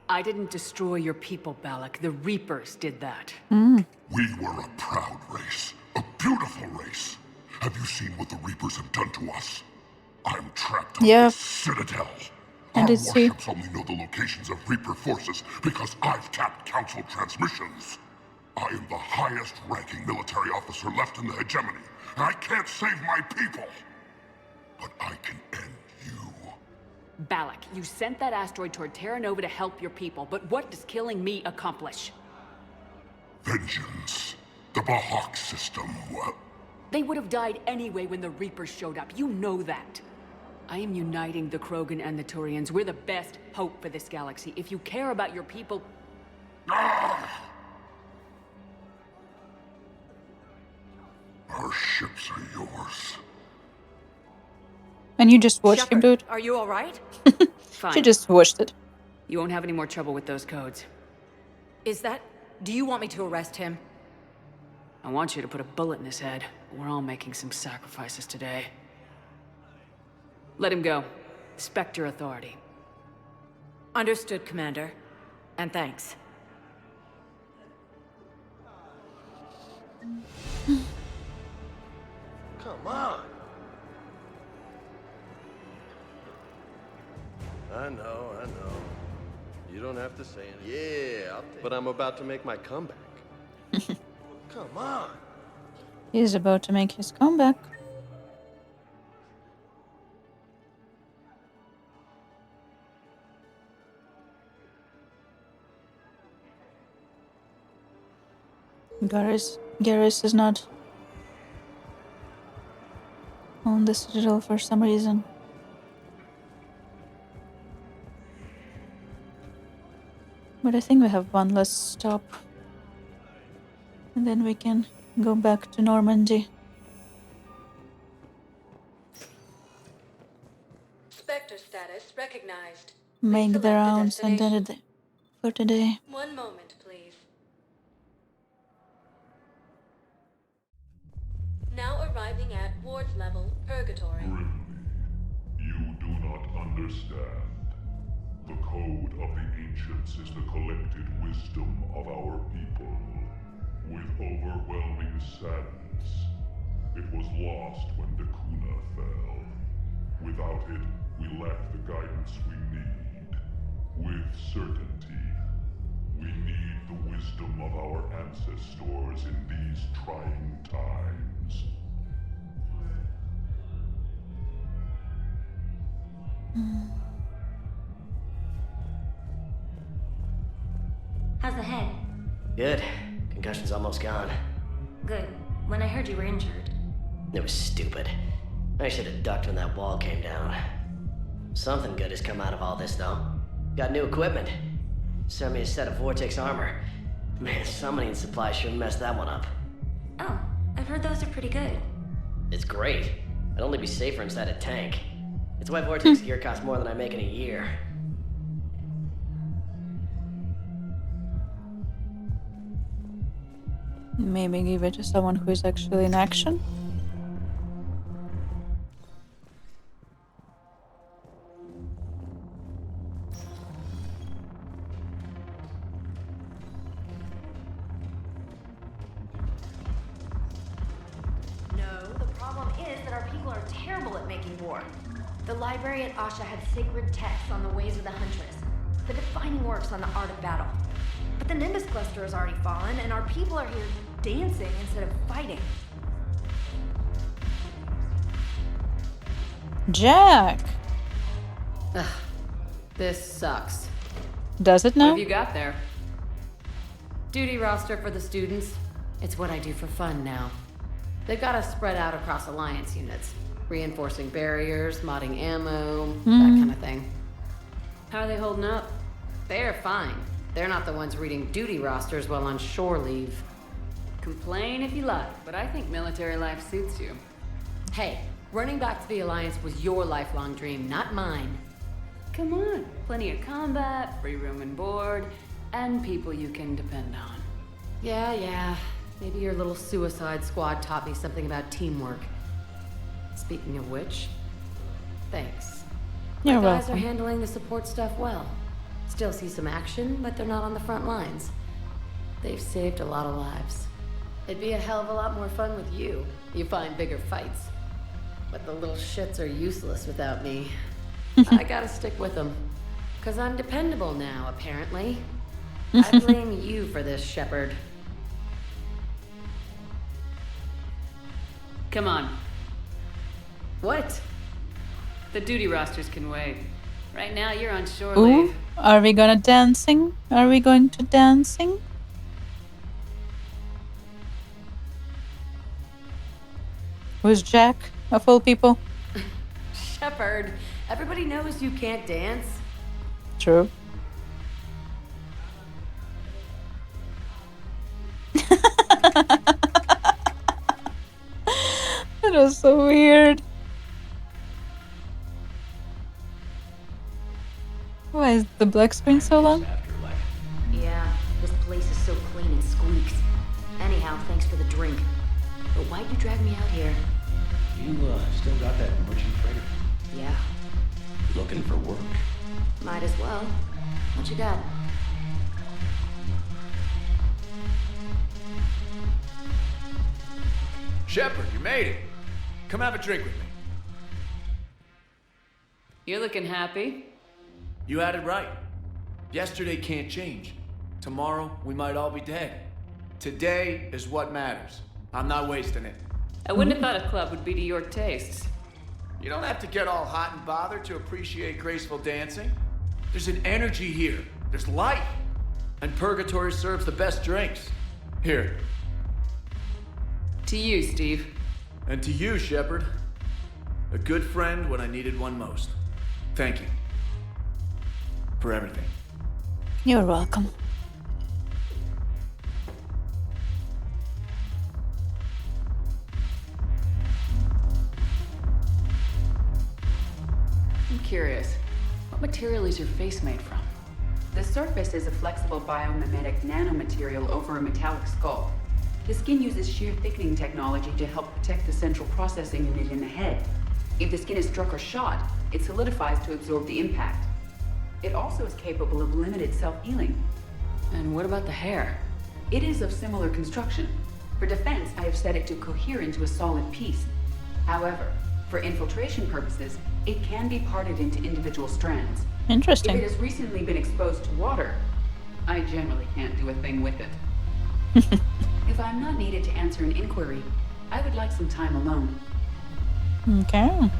I didn't destroy your people, Balak. The Reapers did that. We were a proud race. A beautiful race. Have you seen what the Reapers have done to us? I'm trapped on this Citadel. Our warships only know the locations of Reaper forces because I've tapped Council transmissions. I am the highest-ranking military officer left in the hegemony, and I can't save my people. But I can end you. Balak, you sent that asteroid toward Terra Nova to help your people, but what does killing me accomplish? Vengeance. The Bahak system, well... They would have died anyway when the Reapers showed up. You know that. I am uniting the Krogan and the Turians. We're the best hope for this galaxy. If you care about your people... Our ships are yours. And you just watched him do it? Are you alright? Fine. She just watched it. You won't have any more trouble with those codes. Is that... do you want me to arrest him? I want you to put a bullet in his head. We're all making some sacrifices today. Let him go. Spectre authority. Understood, Commander. And thanks. Come on. I know. You don't have to say anything. Yeah, I'll take it. But I'm about to make my comeback. Come on. He's about to make his comeback. Garrus is not on the Citadel for some reason. But I think we have one less stop. And then we can go back to Normandy. Spectre status recognized. Make the rounds and end it for today. One moment, please. Now arriving at Ward's level, Purgatory. Grimly, you do not understand. The code of the ancients is the collected wisdom of our people. With overwhelming sadness, it was lost when Dakuna fell. Without it, we lack the guidance we need. With certainty, we need the wisdom of our ancestors in these trying times. How's the head? Good. Concussion's almost gone. Good. When I heard you were injured. It was stupid. I should have ducked when that wall came down. Something good has come out of all this, though. Got new equipment. Sent me a set of Vortex armor. Man, summoning supply sure messed that one up. Oh, I've heard those are pretty good. It's great. I'd only be safer inside a tank. It's why Vortex gear costs more than I make in a year. Maybe give it to someone who is actually in action. No, the problem is that our people are terrible at making war. The library at Asha had sacred texts on the ways of the Huntress, the defining works on the art of battle. But the Nimbus cluster has already fallen, and our people are here dancing instead of fighting. Jack! Ugh, this sucks. Does it What now? have you got there? Duty roster for the students. It's what I do for fun now. They've got us spread out across Alliance units. Reinforcing barriers, modding ammo, that kind of thing. How are they holding up? They're fine. They're not the ones reading duty rosters while on shore leave. Complain if you like, but I think military life suits you. Hey, running back to the Alliance was your lifelong dream, not mine. Come on, plenty of combat, free room and board, and people you can depend on. Yeah, maybe your little suicide squad taught me something about teamwork. Speaking of which, thanks. You're My guys welcome. are handling the support stuff well. Still see some action, but they're not on the front lines. They've saved a lot of lives. It'd be a hell of a lot more fun with you. You find bigger fights. But the little shits are useless without me. I gotta stick with them. 'Cause I'm dependable now, apparently. I blame you for this, Shepard. Come on. What? The duty rosters can wait. Right now, you're on shore Ooh, leave. are we gonna dancing? Are we going to dancing? Who's Jack, of all people? Shepard, everybody knows you can't dance. True. That was so weird. Why is the black screen so long? Yeah, this place is so clean it squeaks. Anyhow, thanks thanks for the drink. But why'd you drag me out here? You, still got that merchant freighter? Yeah, Looking for work? might as well. What you got? Shepard, you made it. Come have a drink with me. You're looking happy. You had it right. Yesterday can't change. Tomorrow, we might all be dead. Today is what matters. I'm not wasting it. I wouldn't have thought a club would be to your tastes. You don't have to get all hot and bothered to appreciate graceful dancing. There's an energy here. There's life. And Purgatory serves the best drinks. Here. To you, Steve. And to you, Shepard. A good friend when I needed one most. Thank you. For everything. You're welcome. I'm curious. What material is your face made from? The surface is a flexible biomimetic nanomaterial over a metallic skull. The skin uses shear thickening technology to help protect the central processing unit in the head. If the skin is struck or shot, it solidifies to absorb the impact. It also is capable of limited self-healing. And what about the hair? It is of similar construction. For defense, I have set it to cohere into a solid piece. However, for infiltration purposes, it can be parted into individual strands. Interesting. If it has recently been exposed to water, I generally can't do a thing with it. If I'm not needed to answer an inquiry, I would like some time alone. Okay.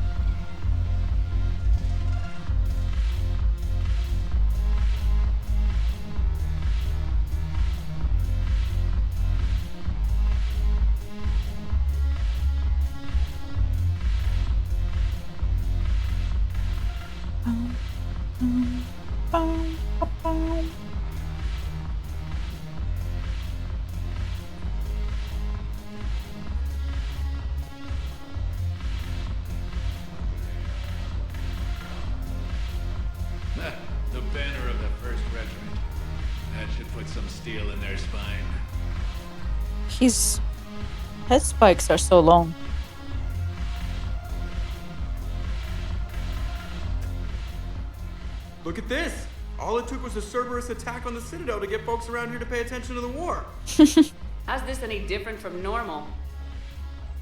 The banner of the 1st Regiment. That should put some steel in their spine. His head spikes are so long. Look at this! All it took was a Cerberus attack on the Citadel to get folks around here to pay attention to the war. How's this any different from normal?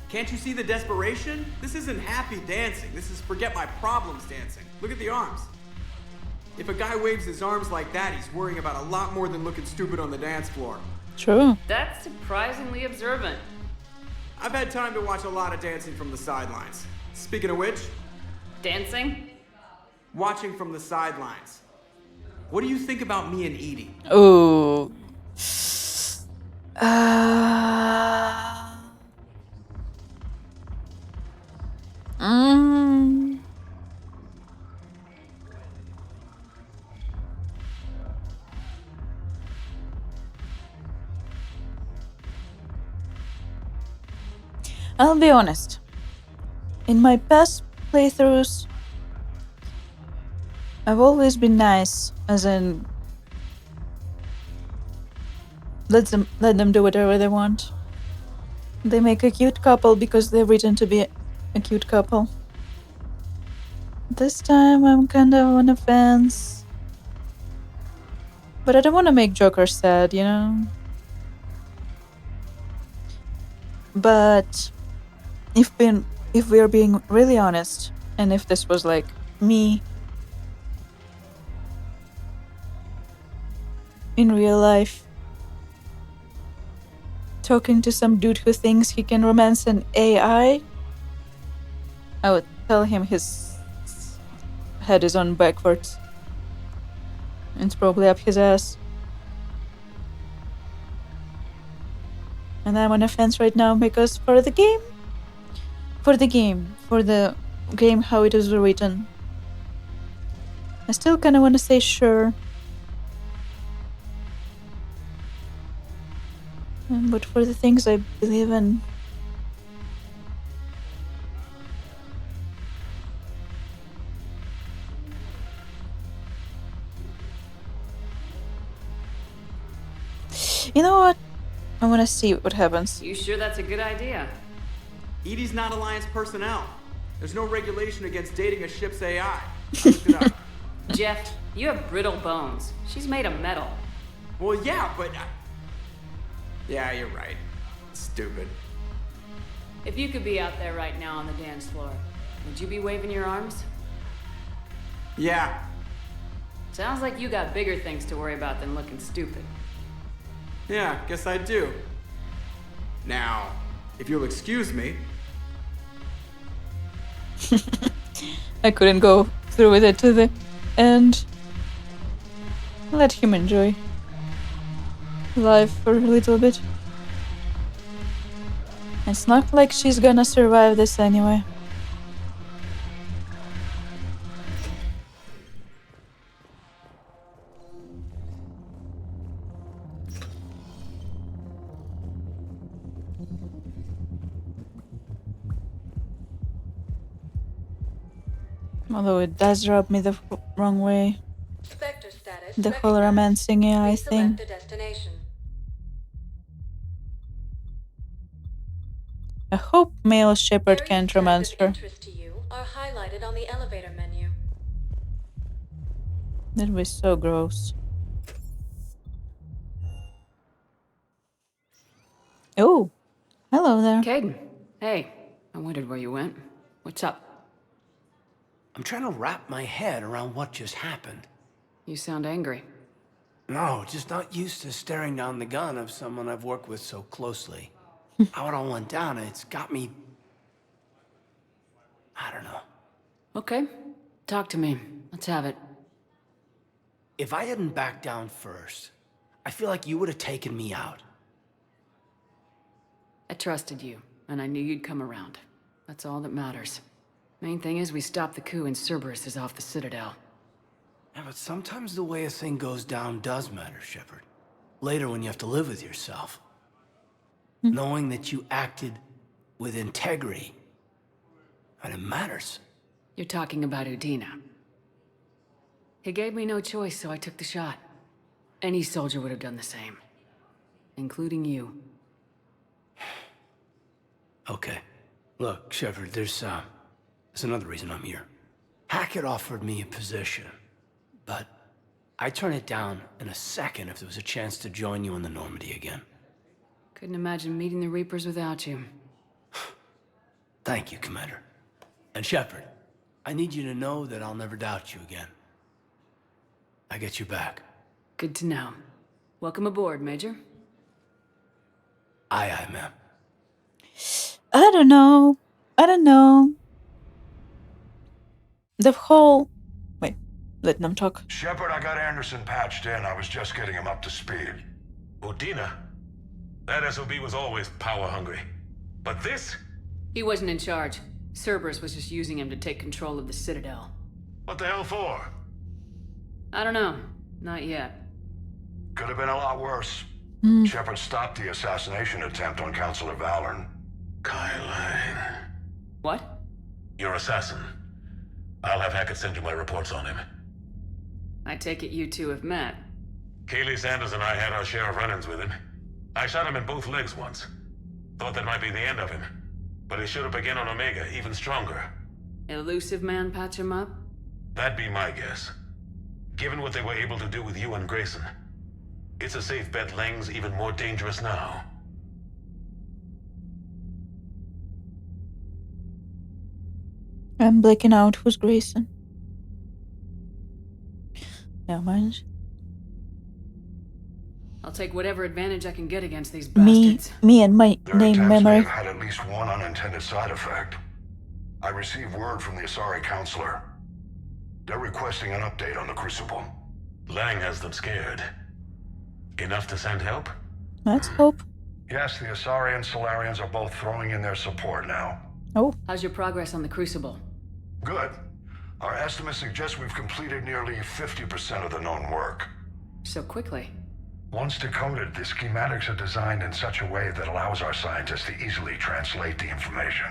Can't you see the desperation? This isn't happy dancing. This is forget my problems dancing. Look at the arms. If a guy waves his arms like that, he's worrying about a lot more than looking stupid on the dance floor. True. That's surprisingly observant. I've had time to watch a lot of dancing from the sidelines. Speaking of which... Dancing? Watching from the sidelines. What do you think about me and Edie? Ooh. I'll be honest. In my past playthroughs, I've always been nice, as in let them do whatever they want. They make a cute couple because they're written to be a cute couple. This time I'm kind of on the fence. But I don't want to make Joker sad, you know? But if we're being really honest, and if this was like me in real life, talking to some dude who thinks he can romance an AI, I would tell him his head is on backwards. It's probably up his ass. And I'm on a fence right now because for the game how it is written, I still kind of want to say sure. But for the things I believe in, you know what? I want to see what happens. You sure that's a good idea? Edie's not Alliance personnel. There's no regulation against dating a ship's AI. I looked it up. Jeff, you have brittle bones. She's made of metal. Well, yeah, but... Yeah, you're right. Stupid. If you could be out there right now on the dance floor, would you be waving your arms? Yeah. Sounds like you got bigger things to worry about than looking stupid. Yeah, guess I do. Now, if you'll excuse me... I couldn't go through with it to the end. Let him enjoy life for a little bit. It's not like she's gonna survive this anyway. Although it does rub me the wrong way. Spectre status The whole romancing AI thing. Select a destination. I hope male shepherd can't romance her. Interest to you are highlighted on the elevator menu. That was so gross. Oh, hello there. Caden, hey, I wondered where you went. What's up? I'm trying to wrap my head around what just happened. You sound angry. No, just not used to staring down the gun of someone I've worked with so closely. How it all went down, it's got me... I don't know. Okay, talk to me. Let's have it. If I hadn't backed down first, I feel like you would have taken me out. I trusted you, and I knew you'd come around. That's all that matters. Main thing is we stopped the coup and Cerberus is off the Citadel. Yeah, but sometimes the way a thing goes down does matter, Shepard. Later when you have to live with yourself. Knowing that you acted with integrity. And it matters. You're talking about Udina. He gave me no choice, so I took the shot. Any soldier would have done the same. Including you. Okay. Look, Shepard, there's another reason I'm here. Hackett offered me a position, but I'd turn it down in a second if there was a chance to join you in the Normandy again. Couldn't imagine meeting the Reapers without you. Thank you, Commander. And Shepard, I need you to know that I'll never doubt you again. I get you back. Good to know. Welcome aboard, Major. Aye, aye, ma'am. I don't know. The whole... Wait, let them talk. Shepard, I got Anderson patched in. I was just getting him up to speed. Udina? That SOB was always power-hungry. But this? He wasn't in charge. Cerberus was just using him to take control of the Citadel. What the hell for? I don't know. Not yet. Could have been a lot worse. Shepard stopped the assassination attempt on Counselor Valor. Kyle. What? Your assassin. I'll have Hackett send you my reports on him. I take it you two have met. Kaylee Sanders and I had our share of run-ins with him. I shot him in both legs once. Thought that might be the end of him. But he showed up again on Omega, even stronger. Elusive man patch him up? That'd be my guess. Given what they were able to do with you and Grayson. It's a safe bet Lang's even more dangerous now. I'm blacking out. Who's Grayson? Never mind. I'll take whatever advantage I can get against these bastards. Me and my Their name attempts memory. may have had at least one unintended side effect. I received word from the Asari Counselor. They're requesting an update on the Crucible. Lang has them scared. Enough to send help? Let's hope. Yes, the Asari and Solarians are both throwing in their support now. Oh. How's your progress on the Crucible? Good. Our estimates suggest we've completed nearly 50% of the known work. So quickly. Once decoded, the schematics are designed in such a way that allows our scientists to easily translate the information.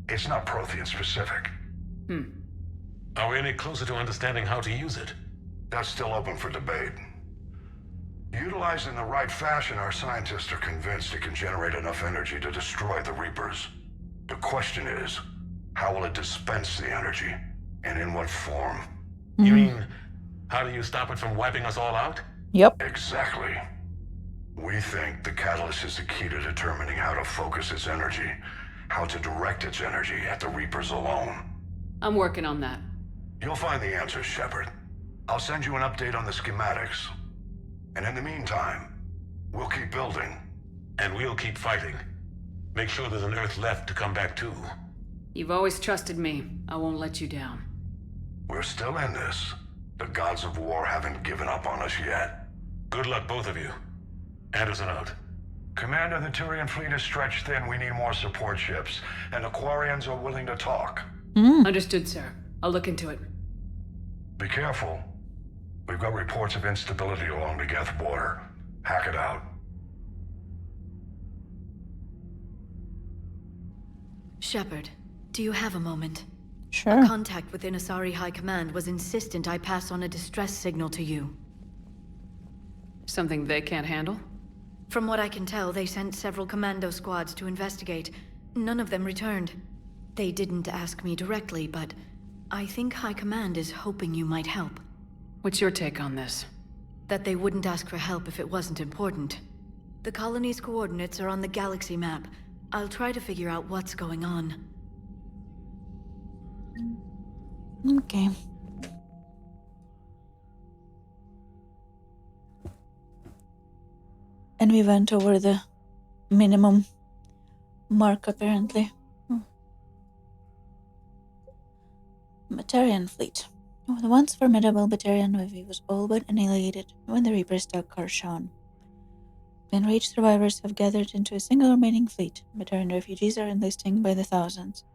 It's not Prothean specific. Are we any closer to understanding how to use it? That's still open for debate. Utilized in the right fashion, our scientists are convinced it can generate enough energy to destroy the Reapers. The question is, how will it dispense the energy? And in what form? You mean, how do you stop it from wiping us all out? Yep. Exactly. We think the catalyst is the key to determining how to focus its energy, how to direct its energy at the Reapers alone. I'm working on that. You'll find the answers, Shepard. I'll send you an update on the schematics. And in the meantime, we'll keep building. And we'll keep fighting. Make sure there's an Earth left to come back to. You've always trusted me. I won't let you down. We're still in this. The gods of war haven't given up on us yet. Good luck, both of you. Anderson out. Commander, the Turian fleet is stretched thin. We need more support ships. And the Quarians are willing to talk. Understood, sir. I'll look into it. Be careful. We've got reports of instability along the Geth border. Hack it out. Shepard, do you have a moment? Sure. A contact within Asari High Command was insistent I pass on a distress signal to you. Something they can't handle? From what I can tell, they sent several commando squads to investigate. None of them returned. They didn't ask me directly, but I think High Command is hoping you might help. What's your take on this? That they wouldn't ask for help if it wasn't important. The colony's coordinates are on the galaxy map. I'll try to figure out what's going on. Okay. And we went over the minimum mark, apparently. Batarian fleet. The once formidable Batarian navy was all but annihilated when the Reapers took Karshan. Enraged survivors have gathered into a single remaining fleet. Batarian refugees are enlisting by the thousands,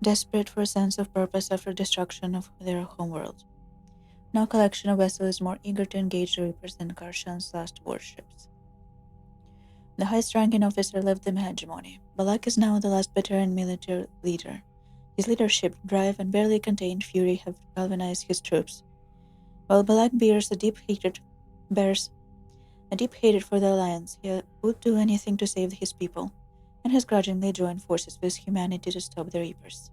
desperate for a sense of purpose after destruction of their homeworld. No collection of vessels is more eager to engage the Reapers than Karshan's last warships. The highest-ranking officer left them hegemony. Balak is now the last Batarian military leader. His leadership, drive, and barely contained fury have galvanized his troops. While Balak bears a deep hatred for the Alliance, he would do anything to save his people, and has grudgingly joined forces with humanity to stop the Reapers.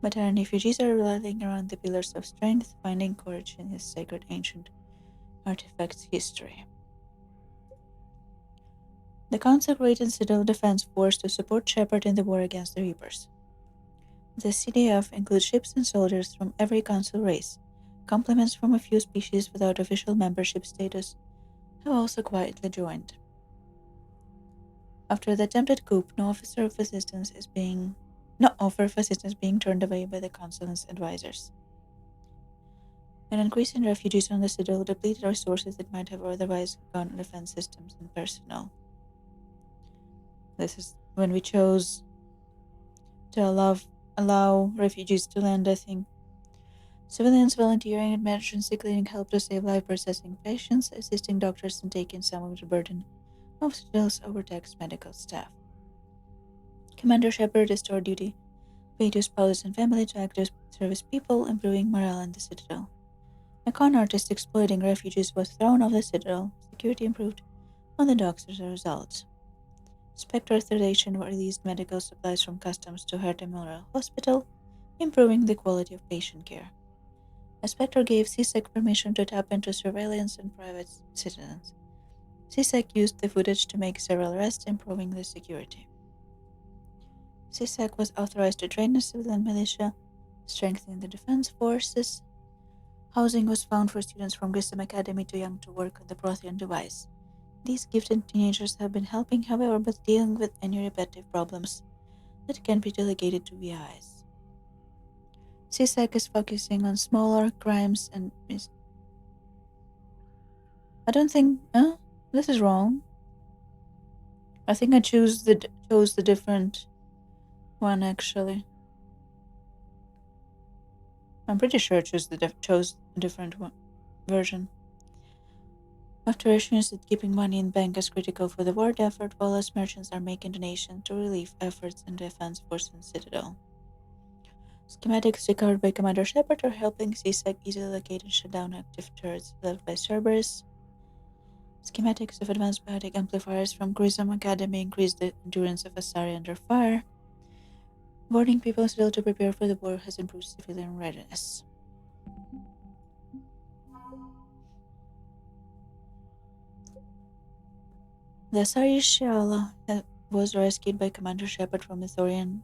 Batarian refugees are rallying around the Pillars of Strength, finding courage in his sacred ancient artifacts history. The consecrated Citadel Defense Force to support Shepard in the war against the Reapers. The CDF includes ships and soldiers from every Council race. Complements from a few species without official membership status have also quietly joined. After the attempted coup, no offer of assistance being turned away by the Council and its advisors. An increase in refugees on the Citadel depleted resources that might have otherwise gone on defense systems and personnel. This is when we chose to allow refugees to land, I think. Civilians volunteering at emergency clinic help to save life, processing patients, assisting doctors, and taking some of the burden of Citadel's overtaxed medical staff. Commander Shepard restored duty, paid to spouses and family to active service people, improving morale in the Citadel. A con artist exploiting refugees was thrown off the Citadel. Security improved on the docks as a result. Spectre Authorization released medical supplies from customs to Herta Memorial Hospital, improving the quality of patient care. A Spectre gave CSEC permission to tap into surveillance and private citizens. CSEC used the footage to make several arrests, improving the security. CSEC was authorized to train the civilian militia, strengthening the defense forces. Housing was found for students from Grissom Academy too young to work on the Prothean device. These gifted teenagers have been helping, however, with dealing with any repetitive problems that can be delegated to VIs. CSEC is focusing on smaller crimes and I don't think... this is wrong. I think I chose the different one, actually. I'm pretty sure I chose a different one version. After assurance that keeping money in bank is critical for the war effort, Wallace merchants are making donations to relief efforts in defense force and Citadel. Schematics recovered by Commander Shepard are helping CSEC easily locate and shut down active turrets left by Cerberus. Schematics of advanced biotic amplifiers from Grissom Academy increase the endurance of Asari under fire. Warning people still to prepare for the war has improved civilian readiness. The Asari Shiala was rescued by Commander Shepard from the Thorian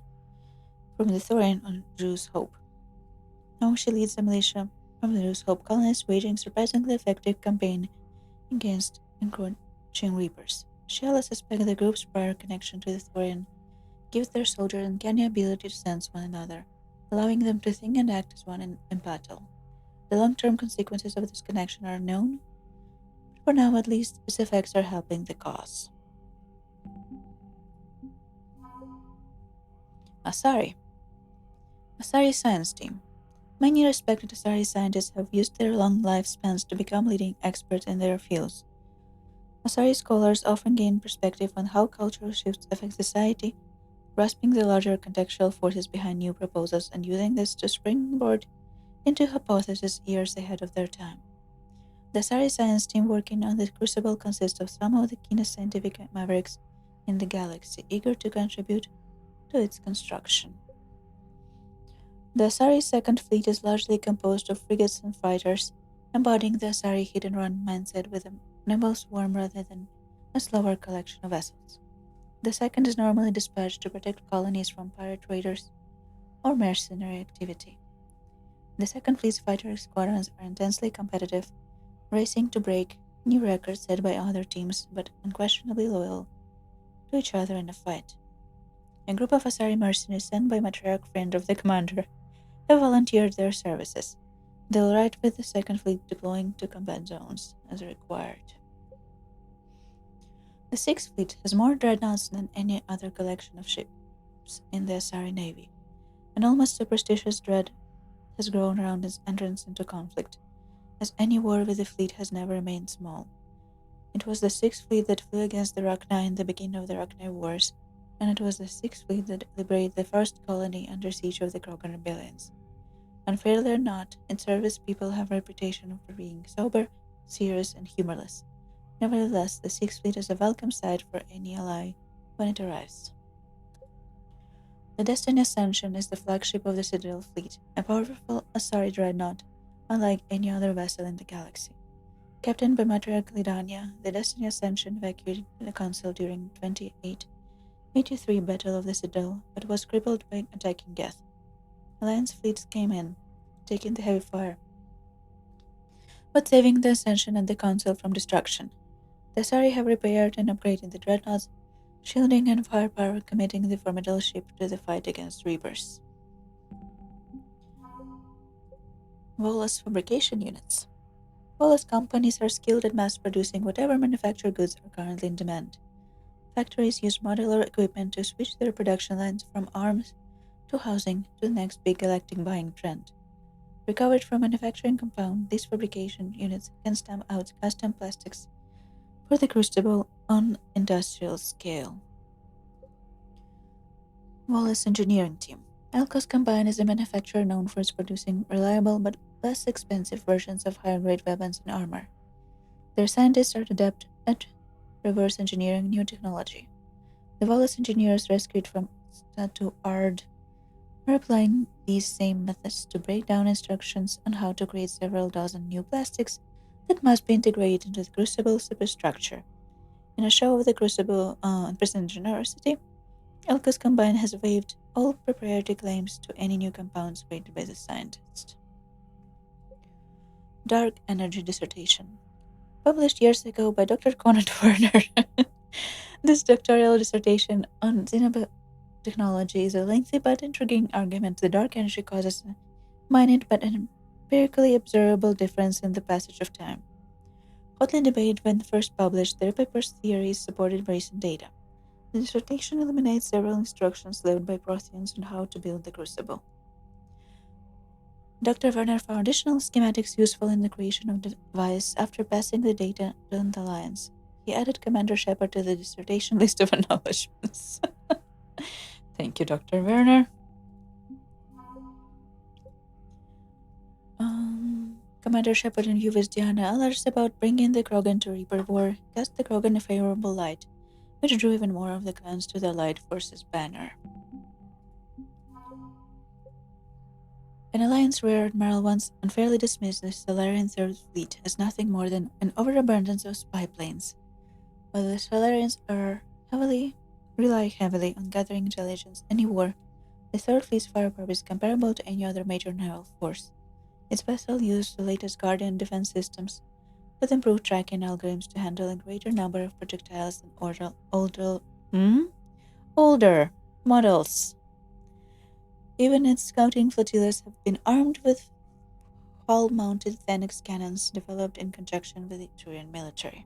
on Drew's Hope. Now she leads a militia from the Drew's Hope colonists, waging surprisingly effective campaign against encroaching reapers. Shiala suspect the group's prior connection to the Thorian gives their soldiers an uncanny ability to sense one another, allowing them to think and act as one in battle. The long-term consequences of this connection are unknown, but for now at least, its effects are helping the cause. Asari Science Team. Many respected Asari scientists have used their long lifespans to become leading experts in their fields. Asari scholars often gain perspective on how cultural shifts affect society, grasping the larger contextual forces behind new proposals and using this to springboard into hypotheses years ahead of their time. The Asari science team working on the Crucible consists of some of the keenest scientific mavericks in the galaxy, eager to contribute to its construction. The Asari Second Fleet is largely composed of frigates and fighters, embodying the Asari hit-and-run mindset with a nimble swarm rather than a slower collection of vessels. The second is normally dispatched to protect colonies from pirate raiders or mercenary activity. The Second Fleet's fighter squadrons are intensely competitive, racing to break new records set by other teams, but unquestionably loyal to each other in a fight. A group of Asari mercenaries sent by matriarch friend of the commander have volunteered their services. They'll ride with the Second Fleet, deploying to combat zones as required. The Sixth Fleet has more dreadnoughts than any other collection of ships in the Asari Navy. An almost superstitious dread has grown around its entrance into conflict, as any war with the fleet has never remained small. It was the Sixth Fleet that flew against the Rachni in the beginning of the Rachni Wars, and it was the Sixth Fleet that liberated the first colony under siege of the Krogan rebellions. Unfairly or not, its service people have a reputation for being sober, serious, and humorless. Nevertheless, the Sixth Fleet is a welcome sight for any ally when it arrives. The Destiny Ascension is the flagship of the Citadel fleet, a powerful Asari dreadnought, unlike any other vessel in the galaxy. Captained by Matriarch Lidania, the Destiny Ascension evacuated the Council during 2883 Battle of the Citadel, but was crippled by attacking Geth. Alliance fleets came in, taking the heavy fire, but saving the Ascension and the Council from destruction. The Asari have repaired and upgraded the dreadnoughts, shielding and firepower, committing the formidable ship to the fight against Reapers. Volus fabrication units. Volus companies are skilled at mass-producing whatever manufactured goods are currently in demand. Factories use modular equipment to switch their production lines from arms to housing to the next big galactic buying trend. Recovered from manufacturing compound, these fabrication units can stamp out custom plastics for the Crucible on industrial scale. Volus Engineering Team. Elkos Combine is a manufacturer known for its producing reliable but less expensive versions of higher-grade weapons and armor. Their scientists are adept at reverse engineering new technology. The Volus engineers rescued from Statu Ard are applying these same methods to break down instructions on how to create several dozen new plastics that must be integrated into the Crucible superstructure. In a show of the Crucible and present generosity, Elkos Combine has waived all proprietary claims to any new compounds created by the scientist. Dark Energy Dissertation. Published years ago by Dr. Conan Werner, this doctoral dissertation on xenotechnology is a lengthy but intriguing argument. The dark energy causes a minute but empirically observable difference in the passage of time. Hotly debated when first published, the paper's theory is supported by recent data. The dissertation eliminates several instructions left by Protheans on how to build the Crucible. Dr. Werner found additional schematics useful in the creation of the device after passing the data to the Alliance. He added Commander Shepard to the dissertation list of acknowledgements. Thank you, Dr. Werner. Commander Shepard and Uvis Diana alerts about bringing the Krogan to Reaper War cast the Krogan a favorable light, which drew even more of the clans to the Light Forces banner. An Alliance Rear Admiral once unfairly dismissed the Solarian Third Fleet as nothing more than an overabundance of spy planes. While the Solarians rely heavily on gathering intelligence in any war, the Third Fleet's firepower is comparable to any other major naval force. Its vessels use the latest Guardian defense systems, with improved tracking algorithms to handle a greater number of projectiles than older models. Even its scouting flotillas have been armed with hull-mounted Thanex cannons developed in conjunction with the Turian military.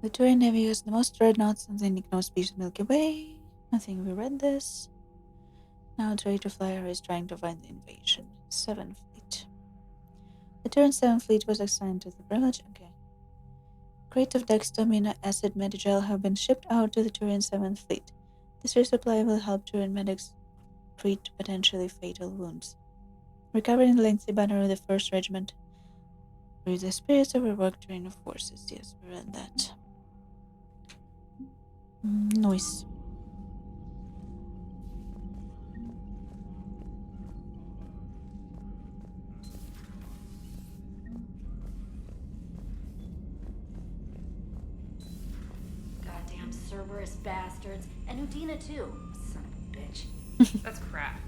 The Turian Navy has the most dreadnoughts on the Nicknose species of Milky Way. I think we read this. Now Traitor Flyer is trying to find the invasion. 7th Fleet. The Turian 7th Fleet was assigned to the privilege. Okay. Crate of Dextamina acid Medigel have been shipped out to the Turian 7th Fleet. This resupply will help Turian medics treat potentially fatal wounds. Recovering the lengthy banner of the 1st Regiment. With the spirits of our work Turian forces. Yes, we read that. Nice. Goddamn Cerberus bastards. And Udina too. Son of a bitch. That's crap.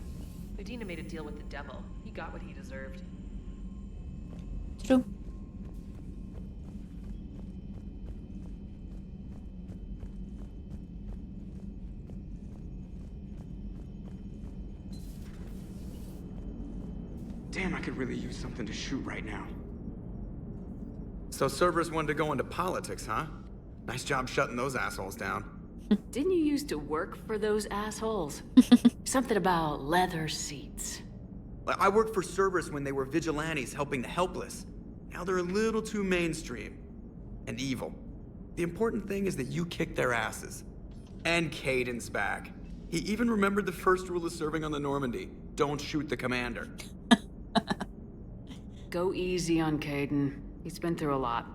Udina made a deal with the devil. He got what he deserved. True. Damn, I could really use something to shoot right now. So Cerberus wanted to go into politics, huh? Nice job shutting those assholes down. Didn't you used to work for those assholes? Something about leather seats. I worked for Cerberus when they were vigilantes helping the helpless. Now they're a little too mainstream. And evil. The important thing is that you kicked their asses. And Caden's back. He even remembered the first rule of serving on the Normandy. Don't shoot the commander. Go easy on Caden. He's been through a lot.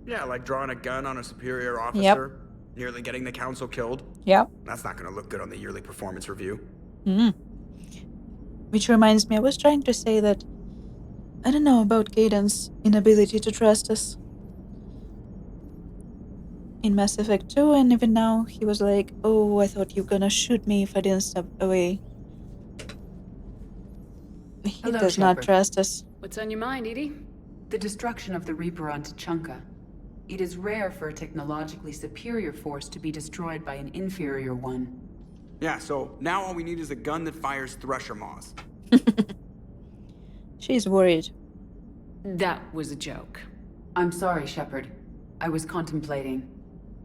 Yeah, like drawing a gun on a superior officer. Nearly getting the council killed. Yep. That's not gonna look good on the yearly performance review. Which reminds me, I was trying to say that I don't know about Caden's inability to trust us. In Mass Effect 2, and even now, he was like, oh, I thought you were gonna shoot me if I didn't step away. He does not trust us. What's on your mind, Edie? The destruction of the Reaper on Tuchanka. It is rare for a technologically superior force to be destroyed by an inferior one. Yeah, so now all we need is a gun that fires Thresher Maws. She's worried. That was a joke. I'm sorry, Shepard. I was contemplating.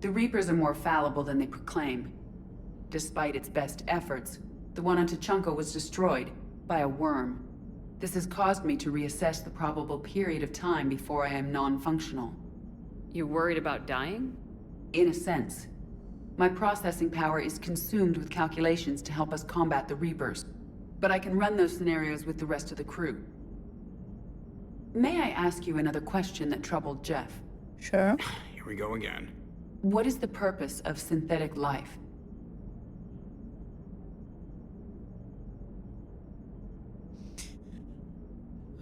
The Reapers are more fallible than they proclaim. Despite its best efforts, the one on Tuchanka was destroyed by a worm. This has caused me to reassess the probable period of time before I am non-functional. You're worried about dying? In a sense. My processing power is consumed with calculations to help us combat the Reapers, but I can run those scenarios with the rest of the crew. May I ask you another question that troubled Jeff? Sure. Here we go again. What is the purpose of synthetic life?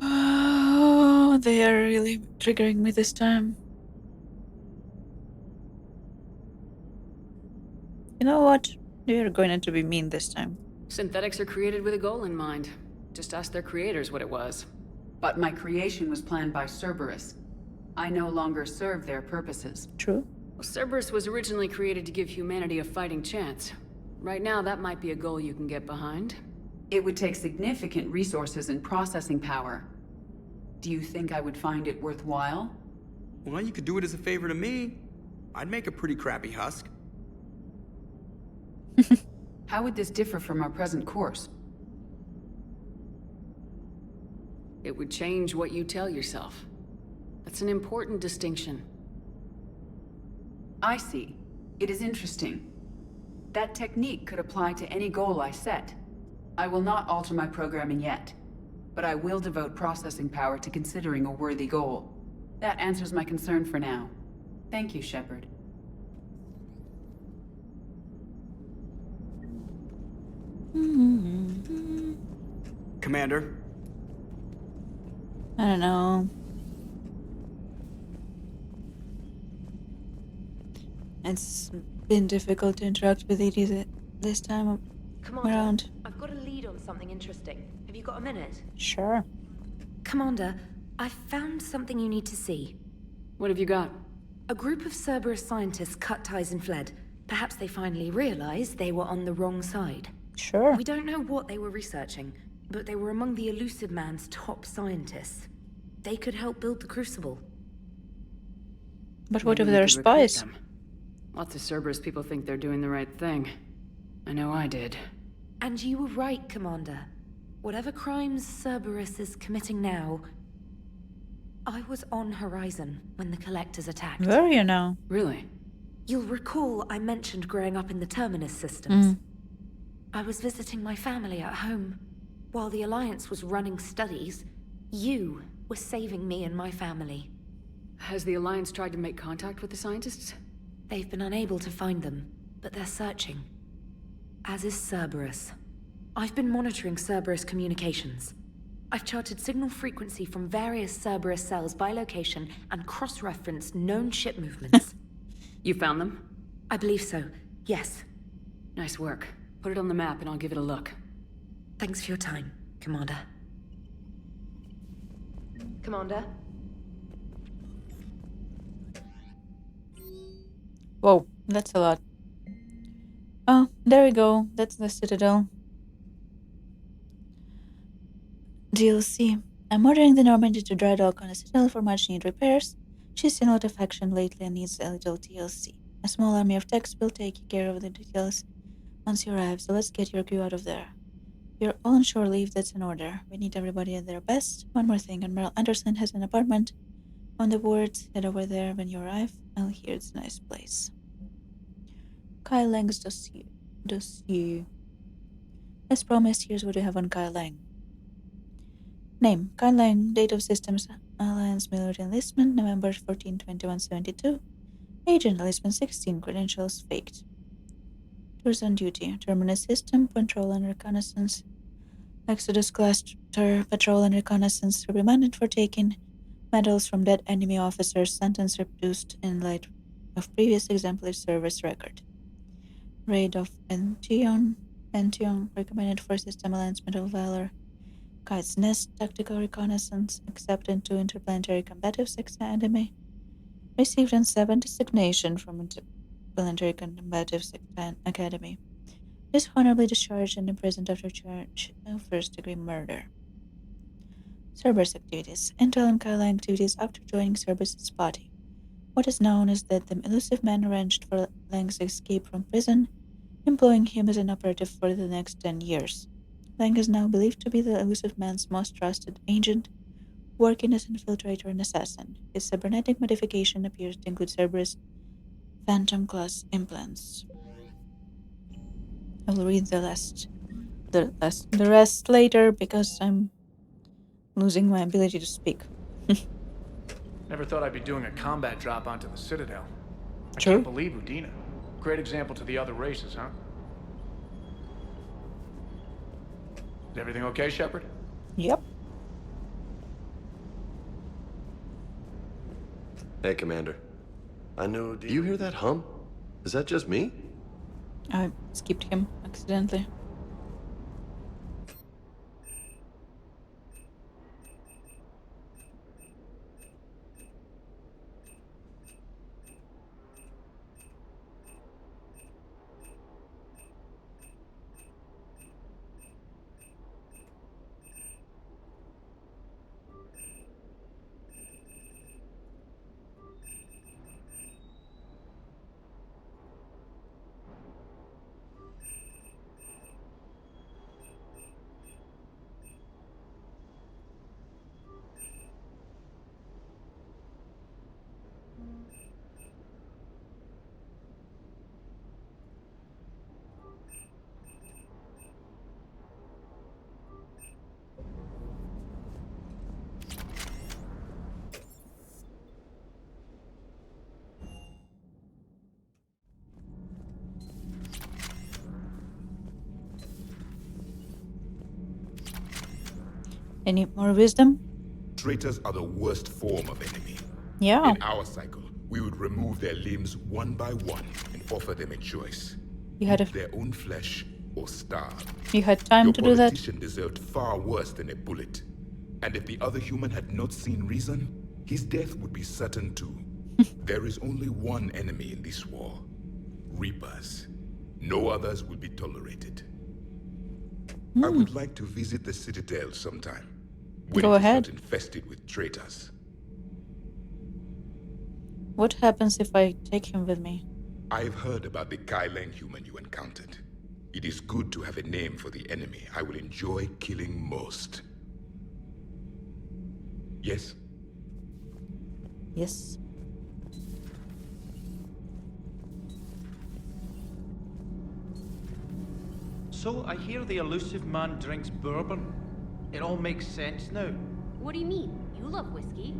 Oh, they are really triggering me this time. You know what? They're going to be mean this time. Synthetics are created with a goal in mind. Just ask their creators what it was. But my creation was planned by Cerberus. I no longer serve their purposes. True. Well, Cerberus was originally created to give humanity a fighting chance. Right now, that might be a goal you can get behind. It would take significant resources and processing power. Do you think I would find it worthwhile? Well, you could do it as a favor to me. I'd make a pretty crappy husk. How would this differ from our present course? It would change what you tell yourself. That's an important distinction. I see. It is interesting. That technique could apply to any goal I set. I will not alter my programming yet, but I will devote processing power to considering a worthy goal. That answers my concern for now. Thank you, Shepard. Commander? I don't know. It's been difficult to interact with ED this time around. I've got a lead on something interesting. Have you got a minute? Sure. Commander, I've found something you need to see. What have you got? A group of Cerberus scientists cut ties and fled. Perhaps they finally realized they were on the wrong side. Sure. We don't know what they were researching, but they were among the Elusive Man's top scientists. They could help build the Crucible. But what if they're spies? Lots of Cerberus people think they're doing the right thing. I know I did. And you were right, Commander. Whatever crimes Cerberus is committing now, I was on Horizon when the Collectors attacked. Where are you now? Really? You'll recall I mentioned growing up in the Terminus systems. I was visiting my family at home. While the Alliance was running studies, you were saving me and my family. Has the Alliance tried to make contact with the scientists? They've been unable to find them, but they're searching. As is Cerberus. I've been monitoring Cerberus communications. I've charted signal frequency from various Cerberus cells by location and cross-referenced known ship movements. You found them? I believe so, yes. Nice work. Put it on the map and I'll give it a look. Thanks for your time, Commander. Commander? Whoa, that's a lot. Oh, there we go. That's the Citadel. DLC. I'm ordering the Normandy to dry dock on a Citadel for much needed repairs. She's seen a lot of action lately and needs a little TLC. A small army of techs will take care of the details once you arrive, so let's get your crew out of there. You're all on shore leave, that's an order. We need everybody at their best. One more thing, Admiral Anderson has an apartment on the boards. Head over there when you arrive. I'll hear it's a nice place. Kai Lang's dossier. As promised, here's what we have on Kai Lang. Name, Kai Lang. Date of Systems Alliance Military Enlistment, November 14, 2172. Age enlistment 16, credentials faked. Tours on duty, Terminus System, Patrol and Reconnaissance. Exodus Cluster, Patrol and Reconnaissance, reprimanded for taking medals from dead enemy officers, sentence reduced in light of previous exemplary service record. Raid of Ention, recommended for System Alliance Medal Valor. Kite's Nest, Tactical Reconnaissance, accepted to Interplanetary Combative Academy. Received on 7 designation from Interplanetary Combative Academy. Dishonorably discharged and imprisoned after charge of first-degree murder. Cerberus activities. Intel and Kai Lang activities after joining Cerberus' body. What is known is that the Elusive Man arranged for Lang's escape from prison, employing him as an operative for the next 10 years. Lang is now believed to be the Elusive Man's most trusted agent, working as an infiltrator and assassin. His cybernetic modification appears to include Cerberus Phantom-class implants. I will read the rest later because I'm losing my ability to speak. Never thought I'd be doing a combat drop onto the Citadel. I True. can't believe Udina. Great example to the other races, huh? Is everything okay, Shepard? Yep. Hey, Commander. I know. Do you hear that hum? Is that just me? I skipped him accidentally. Any more wisdom? Traitors are the worst form of enemy. Yeah. In our cycle, we would remove their limbs one by one and offer them a choice. You had Eat their own flesh or starve. You had time to do that? Your politician deserved far worse than a bullet. And if the other human had not seen reason, his death would be certain too. There is only one enemy in this war. Reapers. No others will be tolerated. I would like to visit the Citadel sometime. When Go it is ahead. not infested with traitors. What happens if I take him with me? I've heard about the Kailang human you encountered. It is good to have a name for the enemy I will enjoy killing most. Yes? Yes. So I hear the elusive man drinks bourbon. It all makes sense now. What do you mean? You love whiskey.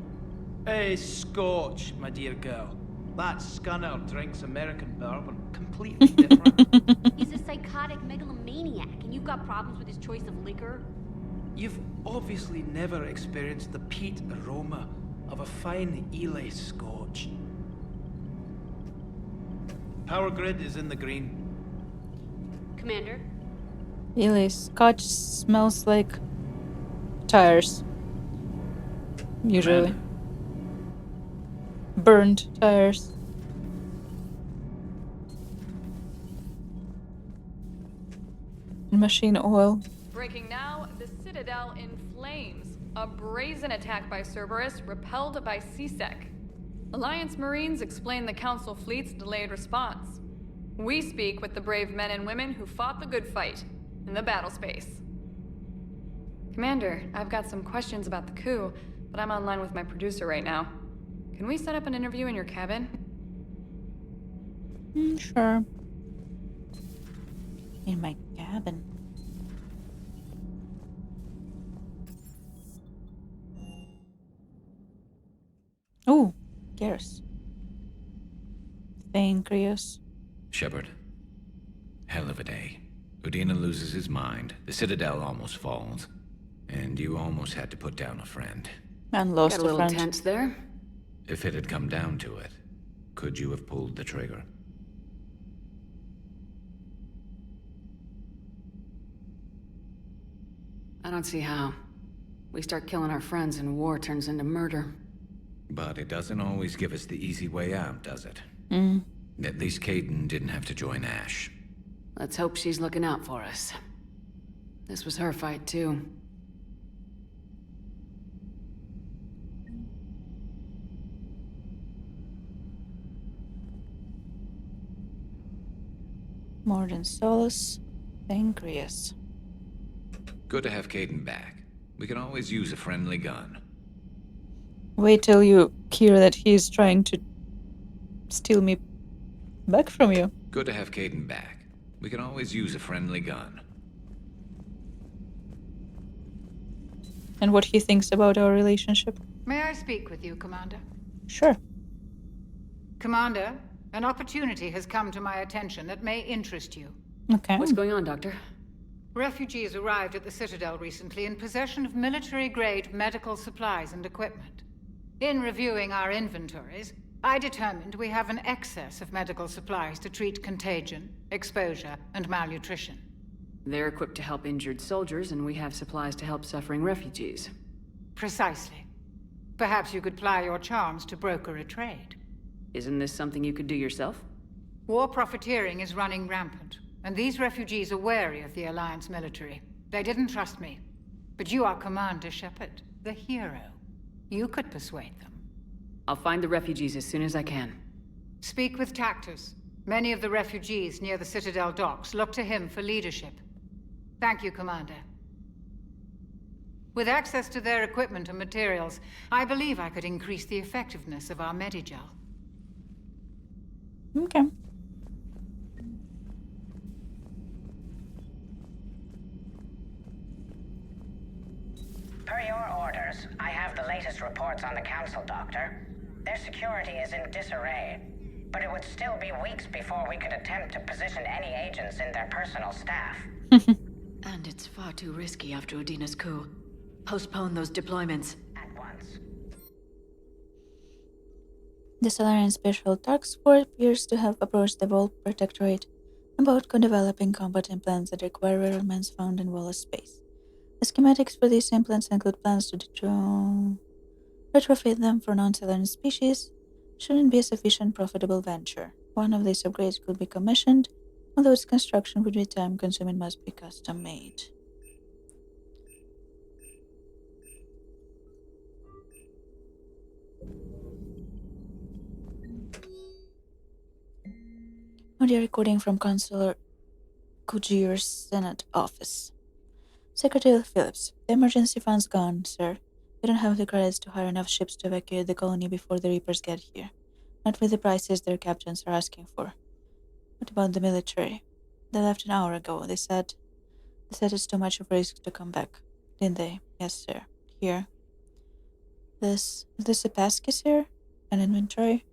Scotch, my dear girl. That scunner drinks American bourbon. Completely different. He's a psychotic megalomaniac, and you've got problems with his choice of liquor? You've obviously never experienced the peat aroma of a fine Ely Scotch. Power grid is in the green. Commander? Really, Scotch smells like tires. Usually. Burned tires. Machine oil. Breaking now, the Citadel in flames. A brazen attack by Cerberus repelled by CSEC. Alliance Marines explain the Council fleet's delayed response. We speak with the brave men and women who fought the good fight in the battle space. Commander, I've got some questions about the coup, but I'm online with my producer right now. Can we set up an interview in your cabin? Sure. In my cabin. Oh, Garrus. Pancreas. Shepard. Hell of a day. Udina loses his mind, the Citadel almost falls, and you almost had to put down a friend. And lost Got a little friend. tense there. If it had come down to it, could you have pulled the trigger? I don't see how. We start killing our friends and war turns into murder. But it doesn't always give us the easy way out, does it? Mm. At least Caden didn't have to join Ash. Let's hope she's looking out for us. This was her fight, too. More than Solus. Pancreas. Good to have Caden back. We can always use a friendly gun. Wait till you hear that he's trying to steal me back from you. Good to have Caden back. We can always use a friendly gun. And what he thinks about our relationship. May I speak with you, Commander? Sure. Commander, an opportunity has come to my attention that may interest you. Okay. What's going on, Doctor? Refugees arrived at the Citadel recently in possession of military-grade medical supplies and equipment. In reviewing our inventories, I determined we have an excess of medical supplies to treat contagion, exposure, and malnutrition. They're equipped to help injured soldiers, and we have supplies to help suffering refugees. Precisely. Perhaps you could ply your charms to broker a trade. Isn't this something you could do yourself? War profiteering is running rampant, and these refugees are wary of the Alliance military. They didn't trust me. But you are Commander Shepard, the hero. You could persuade them. I'll find the refugees as soon as I can. Speak with Tactus. Many of the refugees near the Citadel docks look to him for leadership. Thank you, Commander. With access to their equipment and materials, I believe I could increase the effectiveness of our Medigel. Okay. Per your orders, I have the latest reports on the Council, Doctor. Their security is in disarray, but it would still be weeks before we could attempt to position any agents in their personal staff. And it's far too risky after Udina's coup. Postpone those deployments. At once. The Solarian Special Task Force appears to have approached the Vol Protectorate about co-developing combat implants that require rare elements found in Wallace space. The schematics for these implants include plans to retrofit them for non-Solarian species. Shouldn't be a sufficient profitable venture. One of these upgrades could be commissioned, although its construction would be time-consuming and must be custom-made. Audio recording from Consular Kujir's Senate office. Secretary Phillips, the emergency fund's gone, sir. We don't have the credits to hire enough ships to evacuate the colony before the Reapers get here. Not with the prices their captains are asking for. What about the military? They left an hour ago. They said it's too much of a risk to come back. Didn't they? Yes, sir. Here. Is this a passkey, sir? An inventory?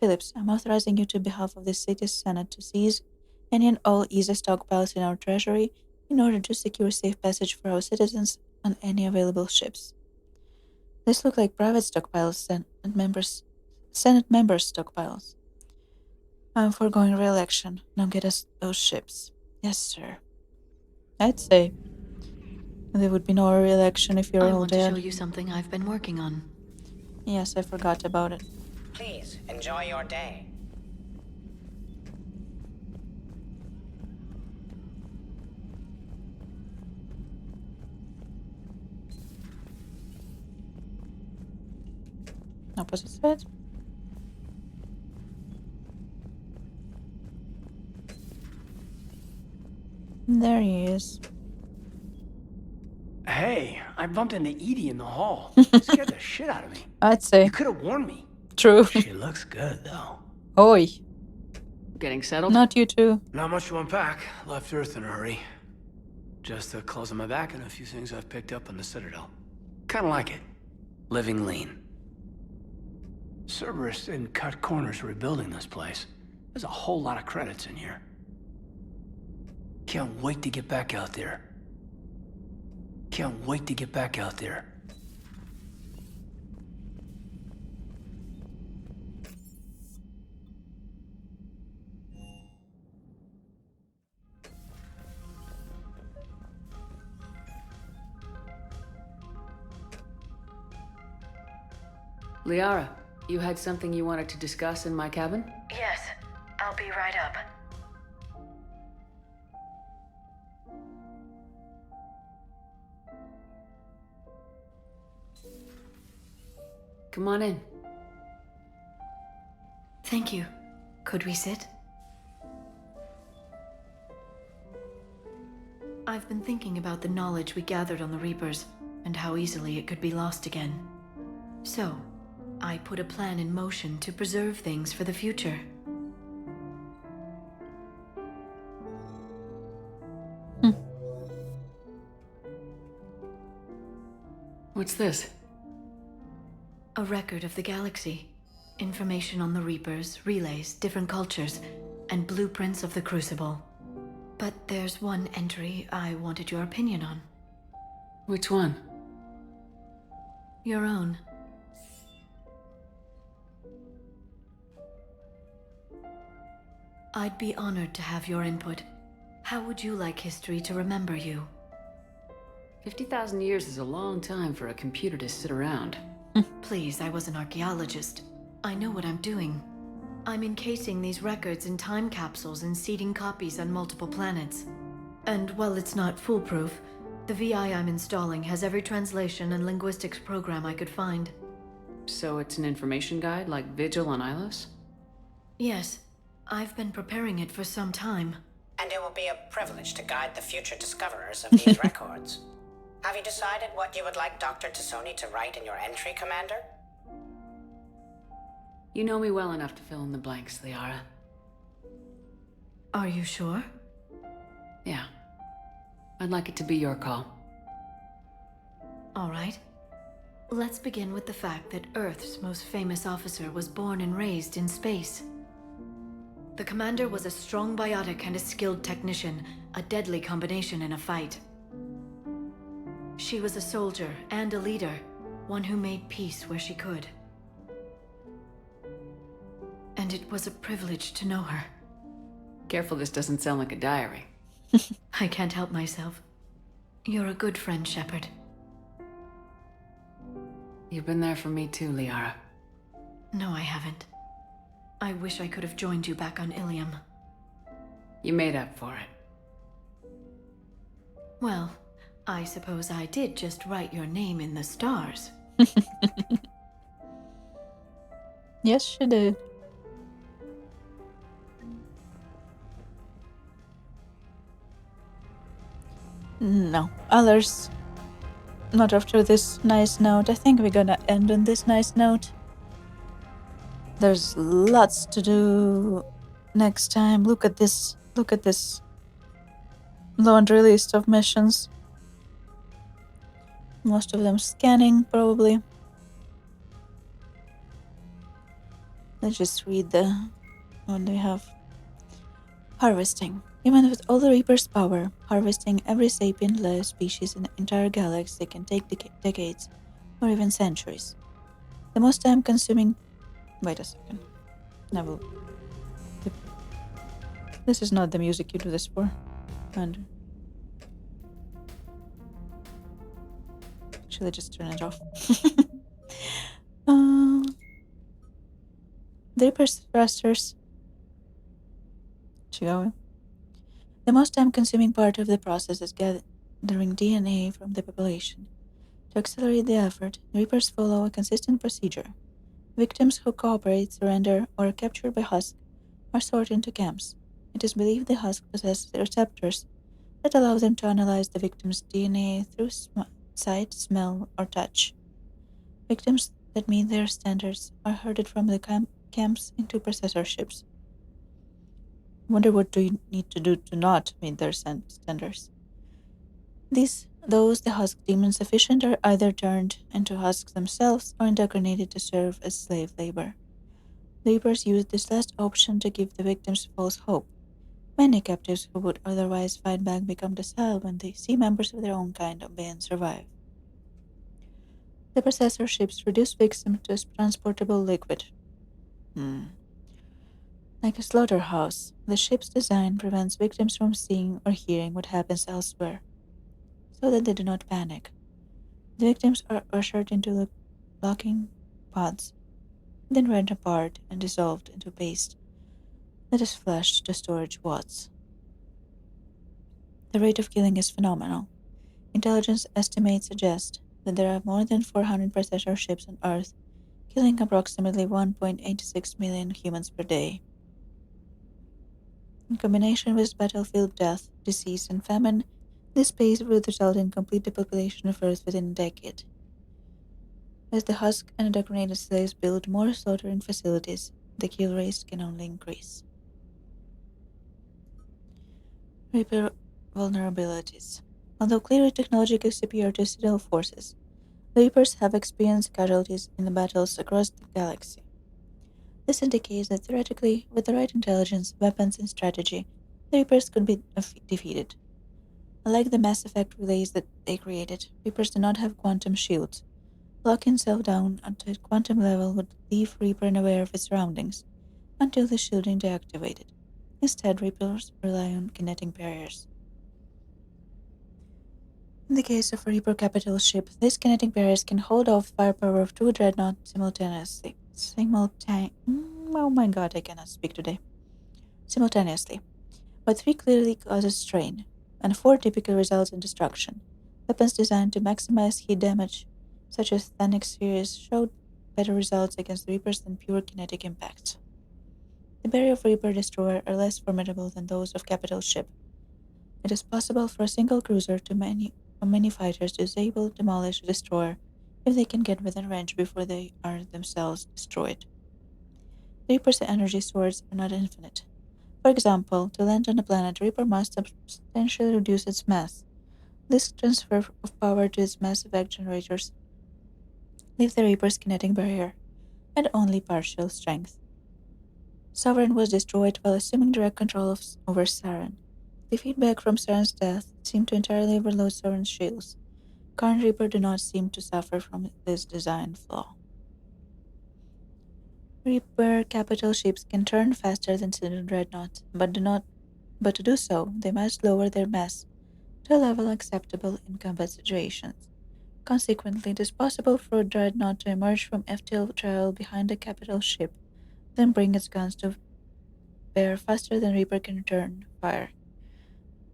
Phillips, I'm authorizing you to behalf of the city's Senate to seize any and all easy stockpiles in our treasury in order to secure safe passage for our citizens on any available ships. This look like private stockpiles, Senate members' stockpiles. I'm foregoing re-election. Now get us those ships. Yes, sir. I'd say there would be no re-election if you're all dead. I want to show you something I've been working on. Yes, I forgot about it. Please, enjoy your day. Opposite side. There he is. Hey, I bumped into Edie in the hall. Scared the shit out of me. I'd say. You could have warned me. True. She looks good, though. Oi. Getting settled? Not you too. Not much to unpack. Left Earth in a hurry. Just the clothes on my back and a few things I've picked up on the Citadel. Kinda like it. Living lean. Cerberus didn't cut corners rebuilding this place. There's a whole lot of credits in here. Can't wait to get back out there. Can't wait to get back out there. Liara, you had something you wanted to discuss in my cabin? Yes, I'll be right up. Come on in. Thank you. Could we sit? I've been thinking about the knowledge we gathered on the Reapers, and how easily it could be lost again. So, I put a plan in motion to preserve things for the future. What's this? A record of the galaxy. Information on the Reapers, relays, different cultures, and blueprints of the Crucible. But there's one entry I wanted your opinion on. Which one? Your own. I'd be honored to have your input. How would you like history to remember you? 50,000 years is a long time for a computer to sit around. Please, I was an archaeologist. I know what I'm doing. I'm encasing these records in time capsules and seeding copies on multiple planets. And while it's not foolproof, the VI I'm installing has every translation and linguistics program I could find. So it's an information guide like Vigil on Ilos? Yes. I've been preparing it for some time. And it will be a privilege to guide the future discoverers of these records. Have you decided what you would like Dr. Tassoni to write in your entry, Commander? You know me well enough to fill in the blanks, Liara. Are you sure? Yeah. I'd like it to be your call. All right. Let's begin with the fact that Earth's most famous officer was born and raised in space. The commander was a strong biotic and a skilled technician, a deadly combination in a fight. She was a soldier and a leader, one who made peace where she could. And it was a privilege to know her. Careful, this doesn't sound like a diary. I can't help myself. You're a good friend, Shepard. You've been there for me too, Liara. No, I haven't. I wish I could have joined you back on Ilium. You made up for it. Well, I suppose I did just write your name in the stars. Yes, she did. No, others. Not after this nice note. I think we're gonna end on this nice note. There's lots to do next time. Look at this. Look at this laundry list of missions. Most of them scanning, probably. Let's just read what they have. Harvesting. Even with all the Reaper's power, harvesting every sapient life species in the entire galaxy can take decades, or even centuries. The most time-consuming... Wait a second. No, this is not the music you do this for. And actually, just turn it off. The Reaper's thrusters. The most time-consuming part of the process is gathering DNA from the population. To accelerate the effort, the Reapers follow a consistent procedure. Victims who cooperate, surrender, or are captured by Husk are sorted into camps. It is believed the Husk possess receptors that allow them to analyze the victim's DNA through sight, smell, or touch. Victims that meet their standards are herded from the camps into processor ships. Wonder what do you need to do to not meet their standards. Those the Husk deem insufficient are either turned into Husks themselves or indoctrinated to serve as slave labor. The Reapers use this last option to give the victims false hope. Many captives who would otherwise fight back become docile when they see members of their own kind obey and survive. The processor ships reduce victims to transportable liquid. Like a slaughterhouse, the ship's design prevents victims from seeing or hearing what happens elsewhere, so that they do not panic. The victims are ushered into locking pods, then rent apart and dissolved into paste that is flushed to storage wads. The rate of killing is phenomenal. Intelligence estimates suggest that there are more than 400 processor ships on Earth, killing approximately 1.86 million humans per day. In combination with battlefield death, disease, and famine, this pace would result in complete depopulation of Earth within a decade. As the Husk and indoctrinated slaves build more slaughtering facilities, the kill rate can only increase. Reaper vulnerabilities. Although clearly technologically superior to Citadel forces, the Reapers have experienced casualties in the battles across the galaxy. This indicates that theoretically, with the right intelligence, weapons, and strategy, the Reapers could be defeated. Unlike the Mass Effect relays that they created, Reapers do not have quantum shields. Locking self down at a quantum level would leave Reaper unaware of his surroundings until the shielding deactivated. Instead, Reapers rely on kinetic barriers. In the case of a Reaper capital ship, these kinetic barriers can hold off the firepower of 2 dreadnoughts simultaneously. Oh my god, I cannot speak today. Simultaneously. But 3 clearly causes strain, and 4 typically results in destruction. Weapons designed to maximize heat damage, such as Thanic spheres, showed better results against the Reapers than pure kinetic impacts. The barrier of Reaper Destroyer are less formidable than those of capital ship. It is possible for a single cruiser to many fighters to disable, demolish, or destroy if they can get within range before they are themselves destroyed. The Reaper's energy swords are not infinite. For example, to land on a planet, Reaper must substantially reduce its mass. This transfer of power to its Mass Effect generators leave the Reaper's kinetic barrier at only partial strength. Sovereign was destroyed while assuming direct control over Saren. The feedback from Saren's death seemed to entirely overload Sovereign's shields. Current Reaper do not seem to suffer from this design flaw. Reaper capital ships can turn faster than Citadel dreadnoughts, but to do so, they must lower their mass to a level acceptable in combat situations. Consequently, it is possible for a dreadnought to emerge from FTL trial behind a capital ship, then bring its guns to bear faster than Reaper can return fire.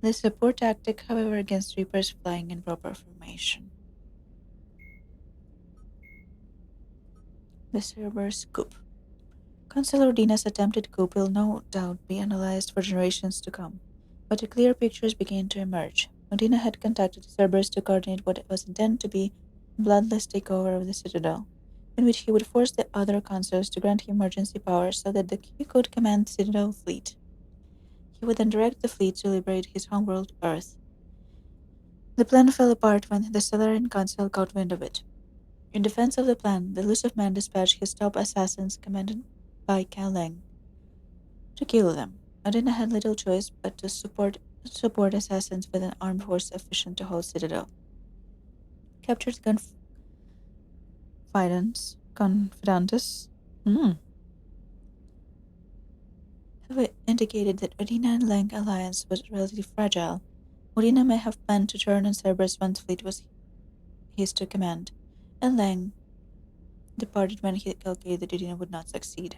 This is a poor tactic, however, against Reapers flying in proper formation. The Cerberus coup. Consular Udina's attempted coup will no doubt be analyzed for generations to come, but a clear picture began to emerge. Udina had contacted Cerberus to coordinate what was intended to be a bloodless takeover of the Citadel, in which he would force the other consuls to grant him emergency powers so that he could command the Citadel fleet. He would then direct the fleet to liberate his homeworld, Earth. The plan fell apart when the Stellarian Council caught wind of it. In defense of the plan, the Elusive Man dispatched his top assassins, commanded by Cao Leng, to kill them. Udina had little choice but to support assassins with an armed force sufficient to hold Citadel. Captured Confidantes have indicated that Udina and Leng alliance was relatively fragile. Udina may have planned to turn on Cerberus once fleet was his to command, and Leng departed when he calculated that Udina would not succeed.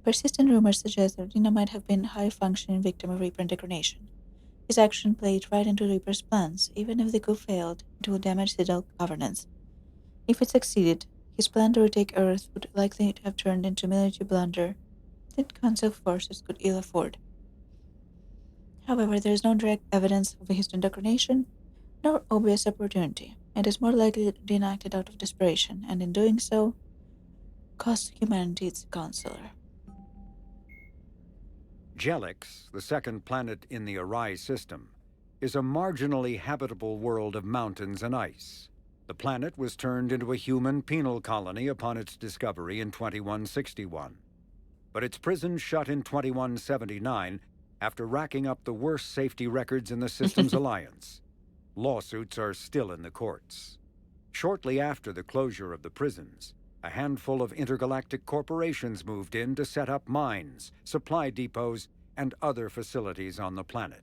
Persistent rumors suggest that Udina might have been a high-functioning victim of Reaper indoctrination. His action played right into Reaper's plans. Even if the coup failed, it would damage Citadel governance. If it succeeded, his plan to retake Earth would likely have turned into a military blunder that Council forces could ill afford. However, there is no direct evidence of his indoctrination, nor obvious opportunity. It is more likely that Udina acted out of desperation, and in doing so, cost humanity its counselor. Jelix, the second planet in the Arai system, is a marginally habitable world of mountains and ice. The planet was turned into a human penal colony upon its discovery in 2161. But its prison shut in 2179 after racking up the worst safety records in the system's alliance. Lawsuits are still in the courts. Shortly after the closure of the prisons, a handful of intergalactic corporations moved in to set up mines, supply depots, and other facilities on the planet.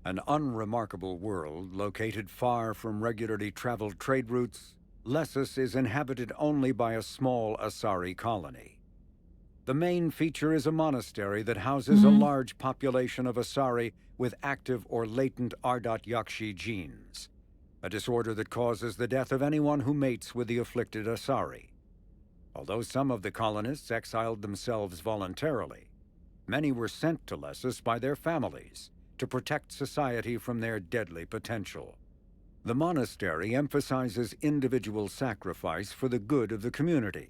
An unremarkable world located far from regularly traveled trade routes, Lessus is inhabited only by a small Asari colony. The main feature is a monastery that houses a large population of Asari with active or latent Ardot Yakshi genes, a disorder that causes the death of anyone who mates with the afflicted Asari. Although some of the colonists exiled themselves voluntarily, many were sent to Lessus by their families to protect society from their deadly potential. The monastery emphasizes individual sacrifice for the good of the community.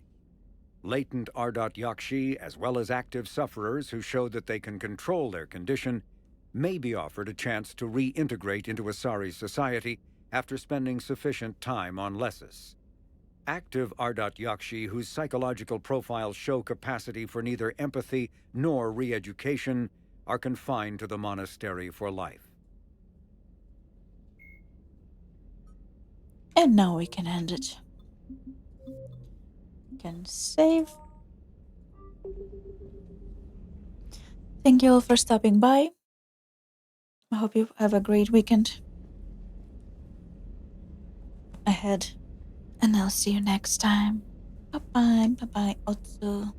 Latent Ardot Yakshi, as well as active sufferers who show that they can control their condition, may be offered a chance to reintegrate into Asari society after spending sufficient time on Lessus. Active Ardot Yakshi whose psychological profiles show capacity for neither empathy nor re-education are confined to the monastery for life. And now we can end it. Can save. Thank you all for stopping by. I hope you have a great weekend ahead. And I'll see you next time. Bye-bye. Bye-bye. Otsu.